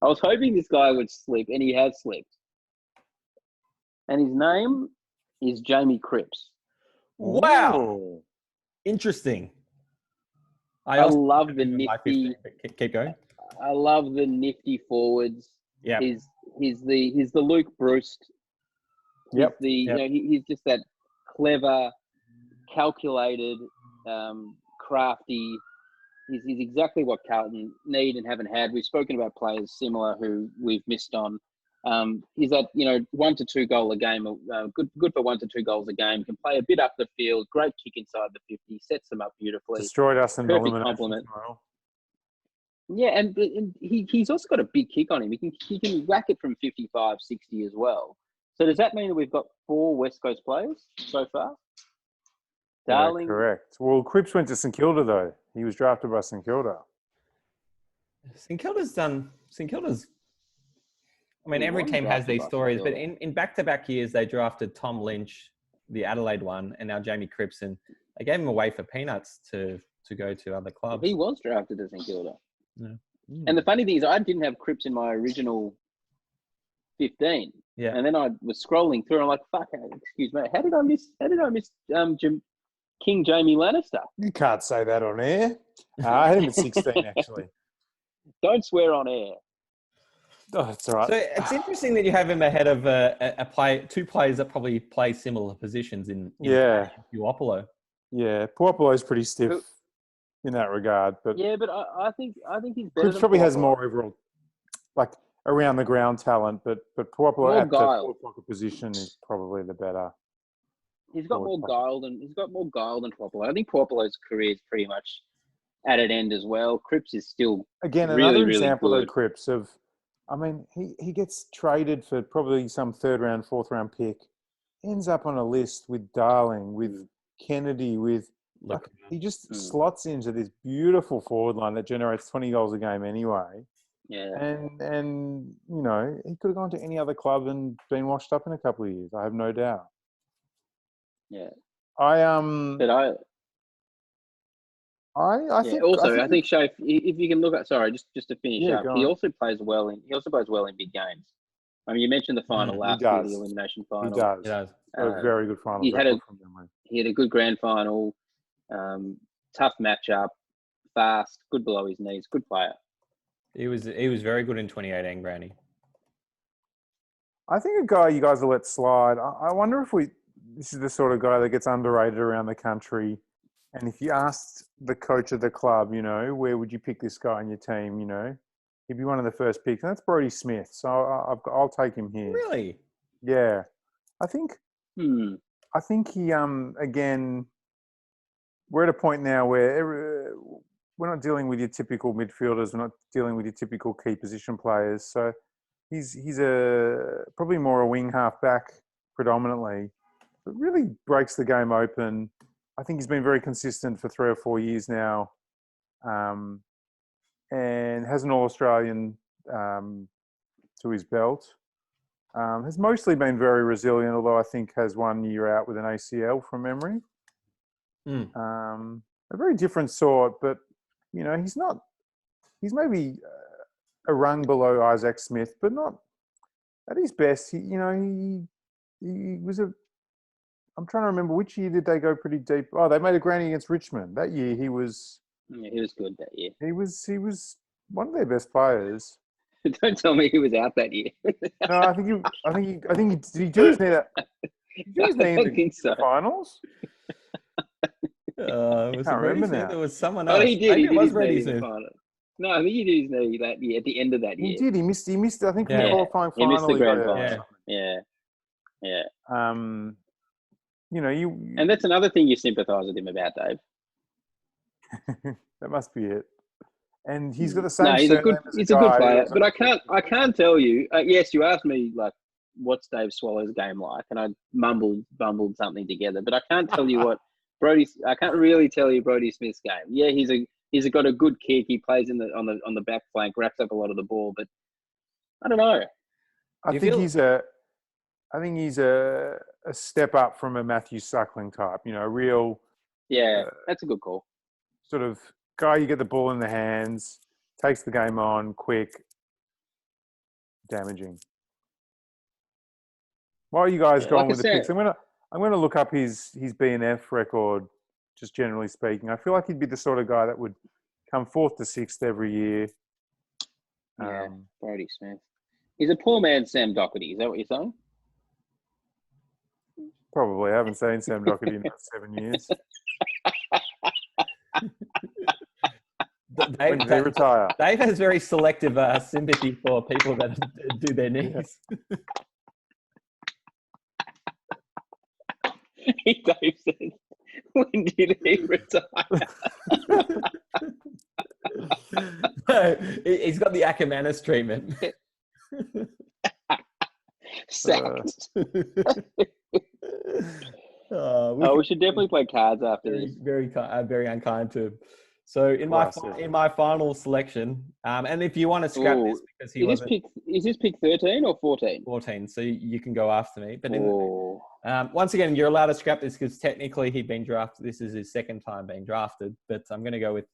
was hoping this guy would slip, and he has slipped. And his name is Jamie Cripps. Wow. Ooh. Interesting. I also love have the him in my nifty. 15, but keep going. I love the nifty forwards. Yeah. He's the Luke Bruce. Yep. He's just that clever, calculated, crafty. He's exactly what Carlton need and haven't had. We've spoken about players similar who we've missed on. He's that 1 to 2 goal a game, good for 1 to 2 goals a game. Can play a bit up the field, great kick inside the 50, sets them up beautifully. Destroyed us in the Perfect elimination compliment. final. Yeah, and he's also got a big kick on him. He can whack it from 55, 60 as well. So does that mean that we've got 4 West Coast players so far? Darling. Correct. Well, Cripps went to St Kilda, though. He was drafted by St Kilda. St Kilda's I mean, He every was team has drafted these by St stories, but Kilda. in back-to-back years, they drafted Tom Lynch, the Adelaide one, and now Jamie Cripps, and they gave him away for peanuts to go to other clubs. He was drafted to St Kilda. Yeah. And the funny thing is, I didn't have Cripps in my original 15. Yeah. And then I was scrolling through, and I'm like, "Fuck! Excuse me, how did I miss King Jamie Lannister?" You can't say that on air. I had him at 16, actually. Don't swear on air. Oh, that's all right. So it's interesting that you have him ahead of two players that probably play similar positions in Puopolo. Yeah, Puopolo's pretty stiff in that regard. But yeah, but I think he's better. Cripps than probably has Puopolo. more overall, like around the ground talent. But Puopolo More at the guile. forward pocket position is probably the better. He's got more guile than Puopolo. I think Puopolo's career is pretty much at an end as well. Cripps is still Again, really, another really example good. of Cripps of, I mean, he gets traded for probably some 3rd round, 4th round pick, ends up on a list with Darling, with Kennedy, with he just slots into this beautiful forward line that generates 20 goals a game anyway. Yeah. And he could have gone to any other club and been washed up in a couple of years. I have no doubt. Yeah. I think Shaf, if you can look at, sorry, just to finish up, he also plays well in big games. I mean, you mentioned the final last year, the elimination final. He does. A very good final record from memory. He had a good grand final, tough matchup, fast, good below his knees, good player. He was very good in 2018, Granny. I think a guy you guys will let slide. I wonder if this is the sort of guy that gets underrated around the country. And if you asked the coach of the club, where would you pick this guy on your team, he'd be one of the first picks. And that's Brodie Smith. So I'll take him here. Really? Yeah. I think he, again, we're at a point now where we're not dealing with your typical midfielders. We're not dealing with your typical key position players. So he's probably more a wing half back predominantly, but really breaks the game open. I think he's been very consistent for 3 or 4 years now, and has an All-Australian to his belt. Has mostly been very resilient, although I think has 1 year out with an ACL from memory. A very different sort, but he's maybe a rung below Isaac Smith, but not at his best. He was I'm trying to remember which year did they go pretty deep. Oh, they made a granny against Richmond. That year he was good that year. He was one of their best players. Don't tell me he was out that year. No, I think he did he do his knee in the finals? Was can't remember now. There was someone else. Oh, he did. He did his Brady knee in the final. No, I think he did his knee that year, at the end of that year. He did. He missed. I think in the qualifying final. He missed the grand final. Yeah. And that's another thing you sympathise with him about, Dave. That must be it. And he's got the same. No, he's a good player. But I can't tell you. Yes, you asked me like, what's Dave Swallow's game like, and I bumbled something together. But I can't tell you what I can't really tell you Brodie Smith's game. Yeah, he's got a good kick. He plays on the back flank, wraps up a lot of the ball. But I don't know. I think he's a step up from a Matthew Suckling type. A real. Yeah, that's a good call. Sort of guy you get the ball in the hands, takes the game on, quick, damaging. Why are you guys going with the picks? I'm going to look up his BNF record, just generally speaking. I feel like he'd be the sort of guy that would come 4th to 6th every year. Yeah, Brodie Smith. He's a poor man, Sam Doherty. Is that what you're saying? Probably. I haven't seen Sam Doherty in about 7 years. When did he retire? Dave has very selective sympathy for people that do their knees. Yeah. Dave says, when did he retire? No, he's got the Ackermanis treatment. Sacked. We should definitely play cards after this. Very unkind to him. So in my final selection, and if you want to scrap this because he wasn't... Is this pick 13 or 14? 14, so you can go after me. But once again, you're allowed to scrap this because technically he'd been drafted. This is his second time being drafted. But I'm going to go with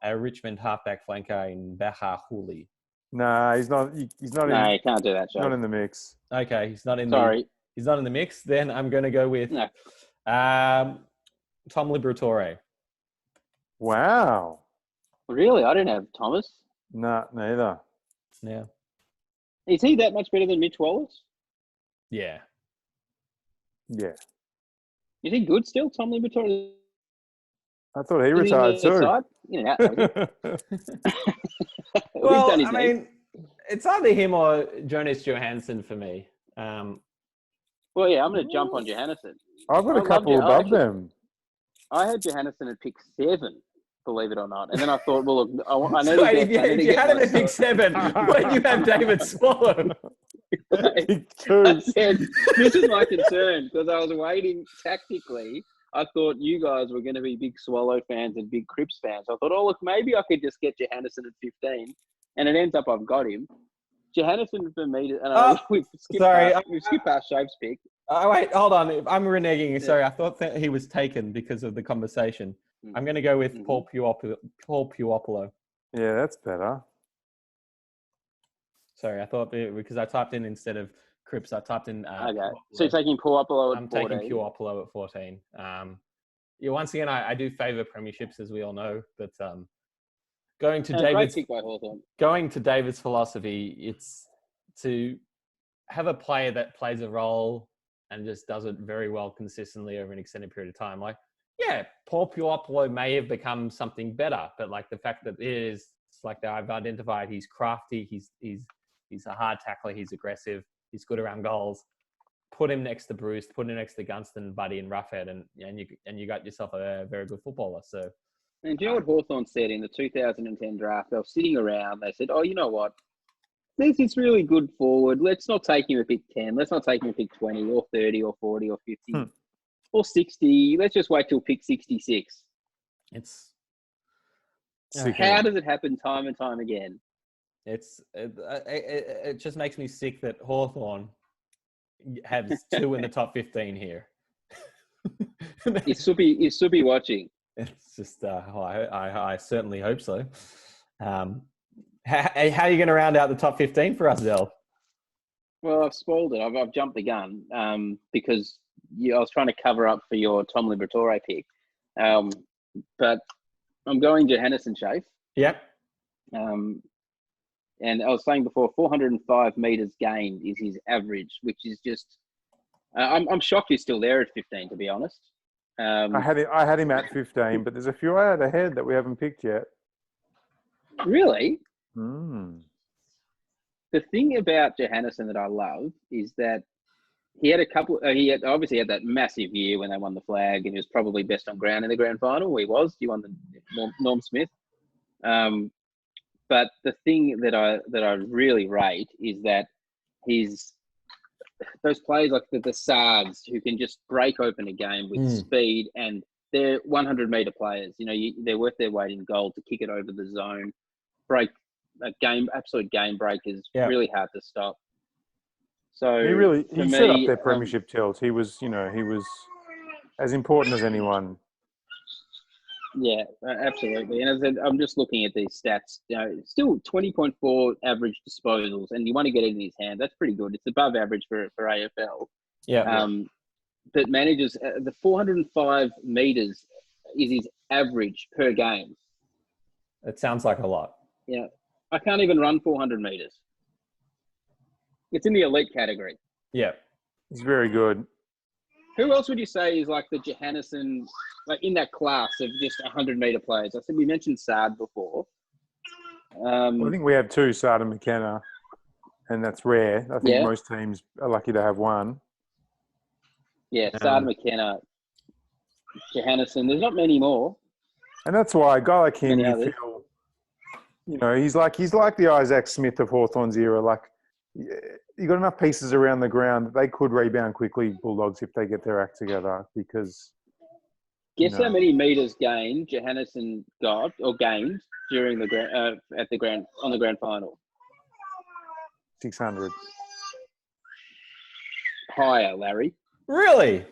a Richmond halfback flanker in Baha Houli. Nah, he's not. He's not. No, you can't do that, Joe. Not in the mix. Okay, he's not in. Sorry, he's not in the mix. Then I'm going to go with Tom Liberatore. Wow. Really? I didn't have Thomas. Nah, neither. Yeah. Is he that much better than Mitch Wallace? Yeah. Yeah. Is he good still, Tom Liberatore? I thought he retired too. Well, I mean, it's either him or Jonas Johansson for me. Well, yeah, I'm going to jump on Johannesson. I've got a couple above them. I had Johannesson at pick 7, believe it or not. And then I thought, well, look, I know if you had him at pick 7, why did you have David Swallow? Pick 2. I said, this is my concern because I was waiting tactically. I thought you guys were going to be big Swallow fans and big Crips fans. I thought, oh, look, maybe I could just get Johannesson at 15. And it ends up I've got him. Johannesson for me, we've skipped past Shape's pick. Oh, wait, hold on. I'm reneging. Sorry, I thought that he was taken because of the conversation. I'm going to go with Paul Puopolo. Yeah, that's better. Sorry, I thought because I typed in instead of Cripps, I typed in. Okay, so you're taking Puopolo at 14? I'm taking Puopolo at 14. Once again, I do favour premierships, as we all know, but going to David's philosophy, it's to have a player that plays a role and just does it very well consistently over an extended period of time. Like, yeah, Paul Puopolo may have become something better, but like the fact that it's like that I've identified, he's crafty, he's a hard tackler, he's aggressive, he's good around goals. Put him next to Bruce, put him next to Gunston, Buddy, and Roughhead, and you got yourself a very good footballer. So, and do you know what Hawthorn said in the 2010 draft? They were sitting around. They said, "Oh, you know what? There's this really good forward. Let's not take him at pick 10. Let's not take him at pick 20 or 30 or 40 or 50 or 60. Let's just wait till pick 66." How does it happen time and time again? It just makes me sick that Hawthorn has 2 in the top 15 here. Is Subi watching? It's just I certainly hope so. How are you going to round out the top 15 for us, Del? Well, I've spoiled it. I've jumped the gun because I was trying to cover up for your Tom Liberatore pick. But I'm going Johannesson, Shafe. Yep. And I was saying before, 405 metres gained is his average, which is just... I'm shocked he's still there at 15, to be honest. I had him at 15, but there's a few out ahead that we haven't picked yet. Really? Mm. The thing about Johannesson that I love is that he had obviously had that massive year when they won the flag, and he was probably best on ground in the grand final. He won the Norm Smith. But the thing that I really rate is that those players like the Sards who can just break open a game with speed, and they're 100-meter players. You know, they're worth their weight in gold to kick it over the zone, break a game, absolute game breakers, really hard to stop. So he set up their premiership tells. He was as important as anyone. Yeah, absolutely. And as I said, I'm just looking at these stats. You know, still 20.4 average disposals, and you want to get it in his hand. That's pretty good. It's above average for AFL. Yeah. that manages the 405 meters is his average per game. It sounds like a lot. Yeah, I can't even run 400 meters. It's in the elite category. Yeah. He's very good. Who else would you say is like the Johannesson, like in that class of just 100-meter players? I said we mentioned Saad before. I think we have two, Sada and McKenna, and that's rare. I think most teams are lucky to have one. Yeah, Saad, McKenna, Johannesson. There's not many more. And that's why a guy like him, Many you others. feel, you know, he's like the Isaac Smith of Hawthorn's era. Like, you got enough pieces around the ground that they could rebound quickly, Bulldogs, if they get their act together. Because guess how many meters gained Johannesson got or gained during the on the grand final? 600. Higher, Larry. Really?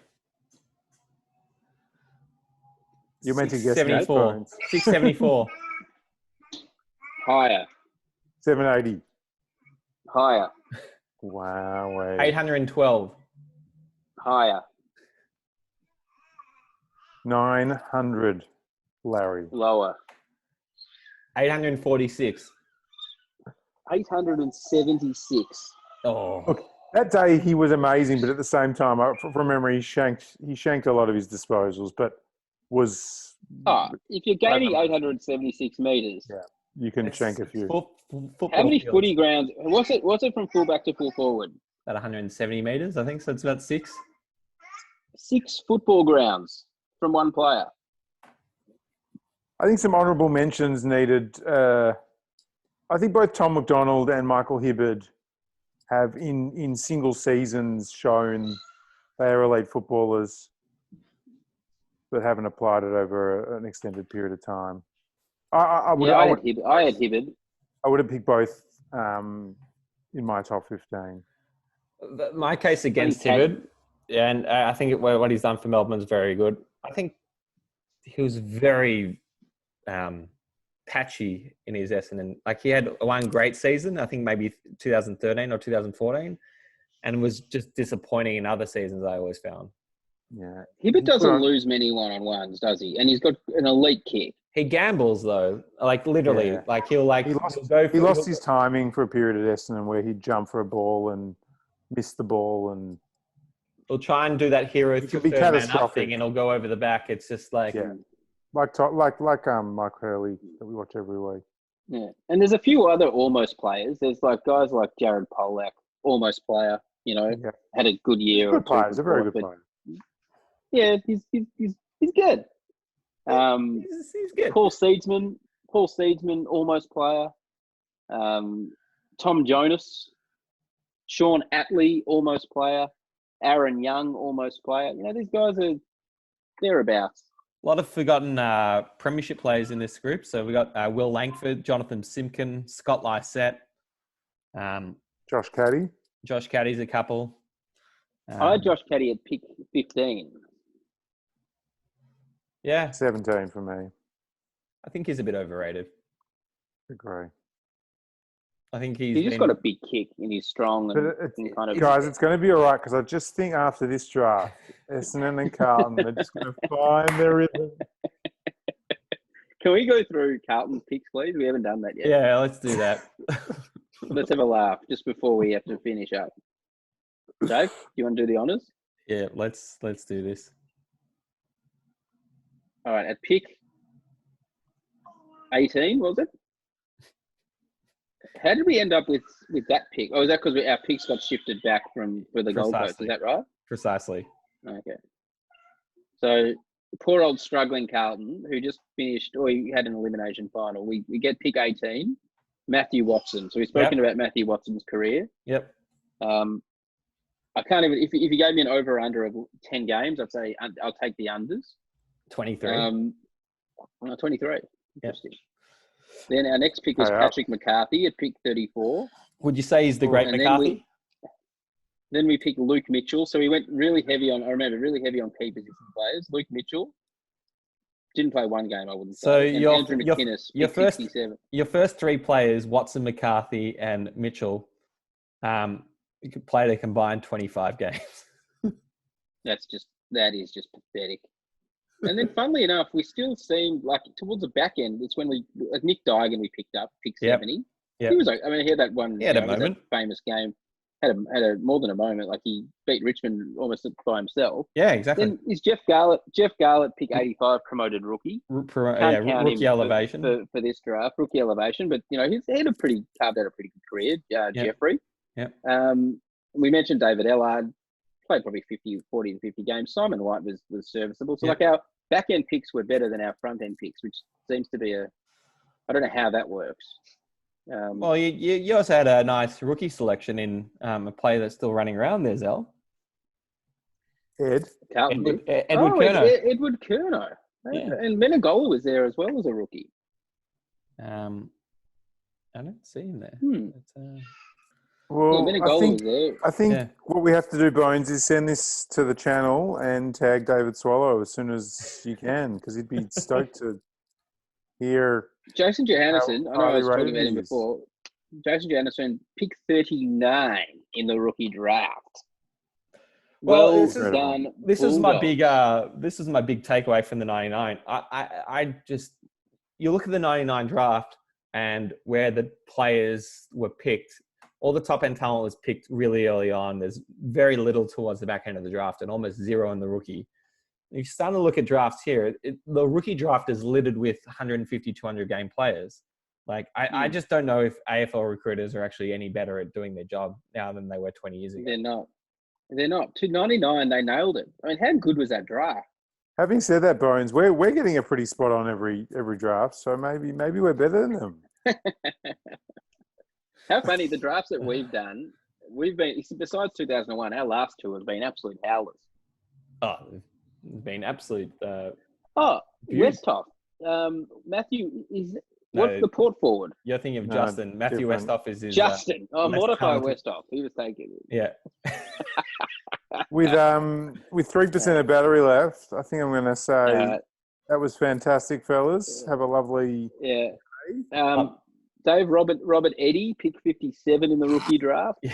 You're meant to guess that, 674. 674. Higher. 780. Higher. Wow. 812. Higher. 900, Larry. Lower. 846. 876. Oh. Look, that day he was amazing, but at the same time, from memory, he shanked a lot of his disposals, but was... if you're gaining 876 meters... Yeah, you can shank a few. How many footy grounds... What's it from fullback to full forward? About 170 meters, I think. So it's about 6. 6 football grounds from one player. I think some honourable mentions needed. I think both Tom McDonald and Michael Hibberd have in single seasons shown they are elite footballers but haven't applied it over an extended period of time. I had Hibberd. I would have picked both in my top 15. My case against Hibberd, and I think what he's done for Melbourne is very good. I think he was very patchy in his Essendon. Like, he had one great season, I think maybe 2013 or 2014, and was just disappointing in other seasons, I always found. Yeah. Hibberd doesn't lose many one-on-ones, does he? And he's got an elite kick. He gambles, though. Like, literally. Yeah. Like, he lost his timing for a period at Essendon where he'd jump for a ball and miss the ball, and he'll try and do that hero it could be catastrophic, and he'll go over the back. It's just like... Yeah. Like Mike Hurley that we watch every week. Yeah, and there's a few other almost players. There's like guys like Jared Polak, almost player. You know, had a good year. Good player. He's a very good player. Yeah, he's good. He's good. Paul Seedsman, almost player. Tom Jonas, Sean Atley, almost player. Aaron Young, almost player. You know, these guys are thereabouts. A lot of forgotten premiership players in this group. So we got Will Langford, Jonathan Simpkin, Scott Lysette, Josh Caddy. Josh Caddy's a couple. I had Josh Caddy at pick 15. Yeah. 17 for me. I think he's a bit overrated. Agree. I think he's just got a big kick and he's strong. And kind of guys, it's going to be all right because I just think after this draft, Essendon and Carlton, they're just going to find their rhythm. Can we go through Carlton's picks, please? We haven't done that yet. Yeah, let's do that. Let's have a laugh just before we have to finish up. Dave, do you want to do the honours? Yeah, let's do this. All right, at pick 18, was it? How did we end up with that pick? Oh, is that because our picks got shifted back for the Gold Coast? Is that right? Precisely. Okay. So poor old struggling Carlton, who just finished, or he had an elimination final. We get pick 18, Matthew Watson. So we've spoken about Matthew Watson's career. Yep. I can't even. If you gave me an over or under of 10 games, I'd say I'll take the unders. 23. 23. Interesting. Yep. Then our next pick was Patrick McCarthy at pick 34. Would you say he's the great McCarthy? Then we picked Luke Mitchell. So we went really heavy on key position players. Luke Mitchell didn't play one game, I wouldn't say. So Andrew McInnes, your first 3 players, Watson, McCarthy, and Mitchell, you could play to combine 25 games. That is just pathetic. And then, funnily enough, we still seem like towards the back end. It's when Nick Digan we picked up, pick 70. Yep. He was. I mean, he had that one. He had a moment. That famous game. Had a more than a moment. Like he beat Richmond almost by himself. Yeah, exactly. Then is Jeff Garlett pick 85 promoted rookie? Rookie elevation for this draft, rookie elevation. But he's had a pretty good career. Jeffrey. Yeah. We mentioned David Ellard. Played probably 40 to 50 games. Simon White was serviceable. So like our back end picks were better than our front end picks, which seems to be I don't know how that works. Well, you also had a nice rookie selection in a player that's still running around there, Zell. Edward Curnow. Edward Curnow. Yeah. And Menegola was there as well as a rookie. I don't see him there. Well, I think Yeah. what we have to do, Bones, is send this to the channel and tag David Swallow as soon as you can, because he'd be stoked to hear. Jason Johannesson, I know I was talking about him rated before. Jason Johannesson, pick 39 in the rookie draft. Well, This is my big takeaway from the 99. I just you look at the 99 draft and where the players were picked. All the top end talent was picked really early on. There's very little towards the back end of the draft and almost zero in the rookie. If you start to look at drafts here, the rookie draft is littered with 150, 200 game players. Like, I just don't know if AFL recruiters are actually any better at doing their job now than they were 20 years ago. They're not. To 99, they nailed it. I mean, how good was that draft? Having said that, Bones, we're getting a pretty spot on every draft, so maybe we're better than them. How funny, the drafts that we've done, besides 2001, our last two have been absolute howlers. Oh, it's been absolute. Westhoff. Matthew, what's the port forward? You're thinking of Justin. Matthew different. Westhoff is his. Justin. Mordecai Westhoff. He was taken. Yeah. With 3% of battery left, I think I'm going to say that was fantastic, fellas. Have a lovely day. Dave Robert Eddy picked 57 in the rookie draft.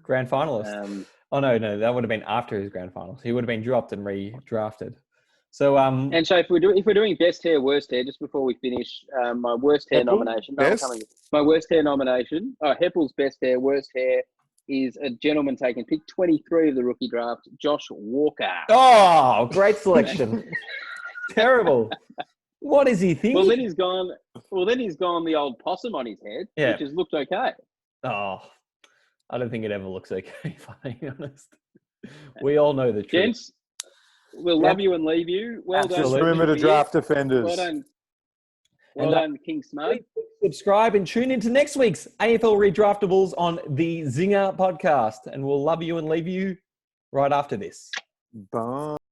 Grand finalist. No, that would have been after his grand finals. He would have been dropped and redrafted. So and so if we're doing best hair, worst hair, just before we finish, my worst hair nomination. My worst hair nomination. Heppel's best hair, worst hair is a gentleman taken pick 23 of the rookie draft, Josh Walker. Oh, great selection. Terrible. What is he thinking? Well, then he's gone the old possum on his head, which has looked okay. Oh, I don't think it ever looks okay, if I'm being honest. We all know the truth. Gents, we'll love you and leave you. Well done. Just remember to draft offenders. Well done. Well done, King Smug. Subscribe and tune into next week's AFL Redraftables on the Zinger podcast. And we'll love you and leave you right after this. Bye.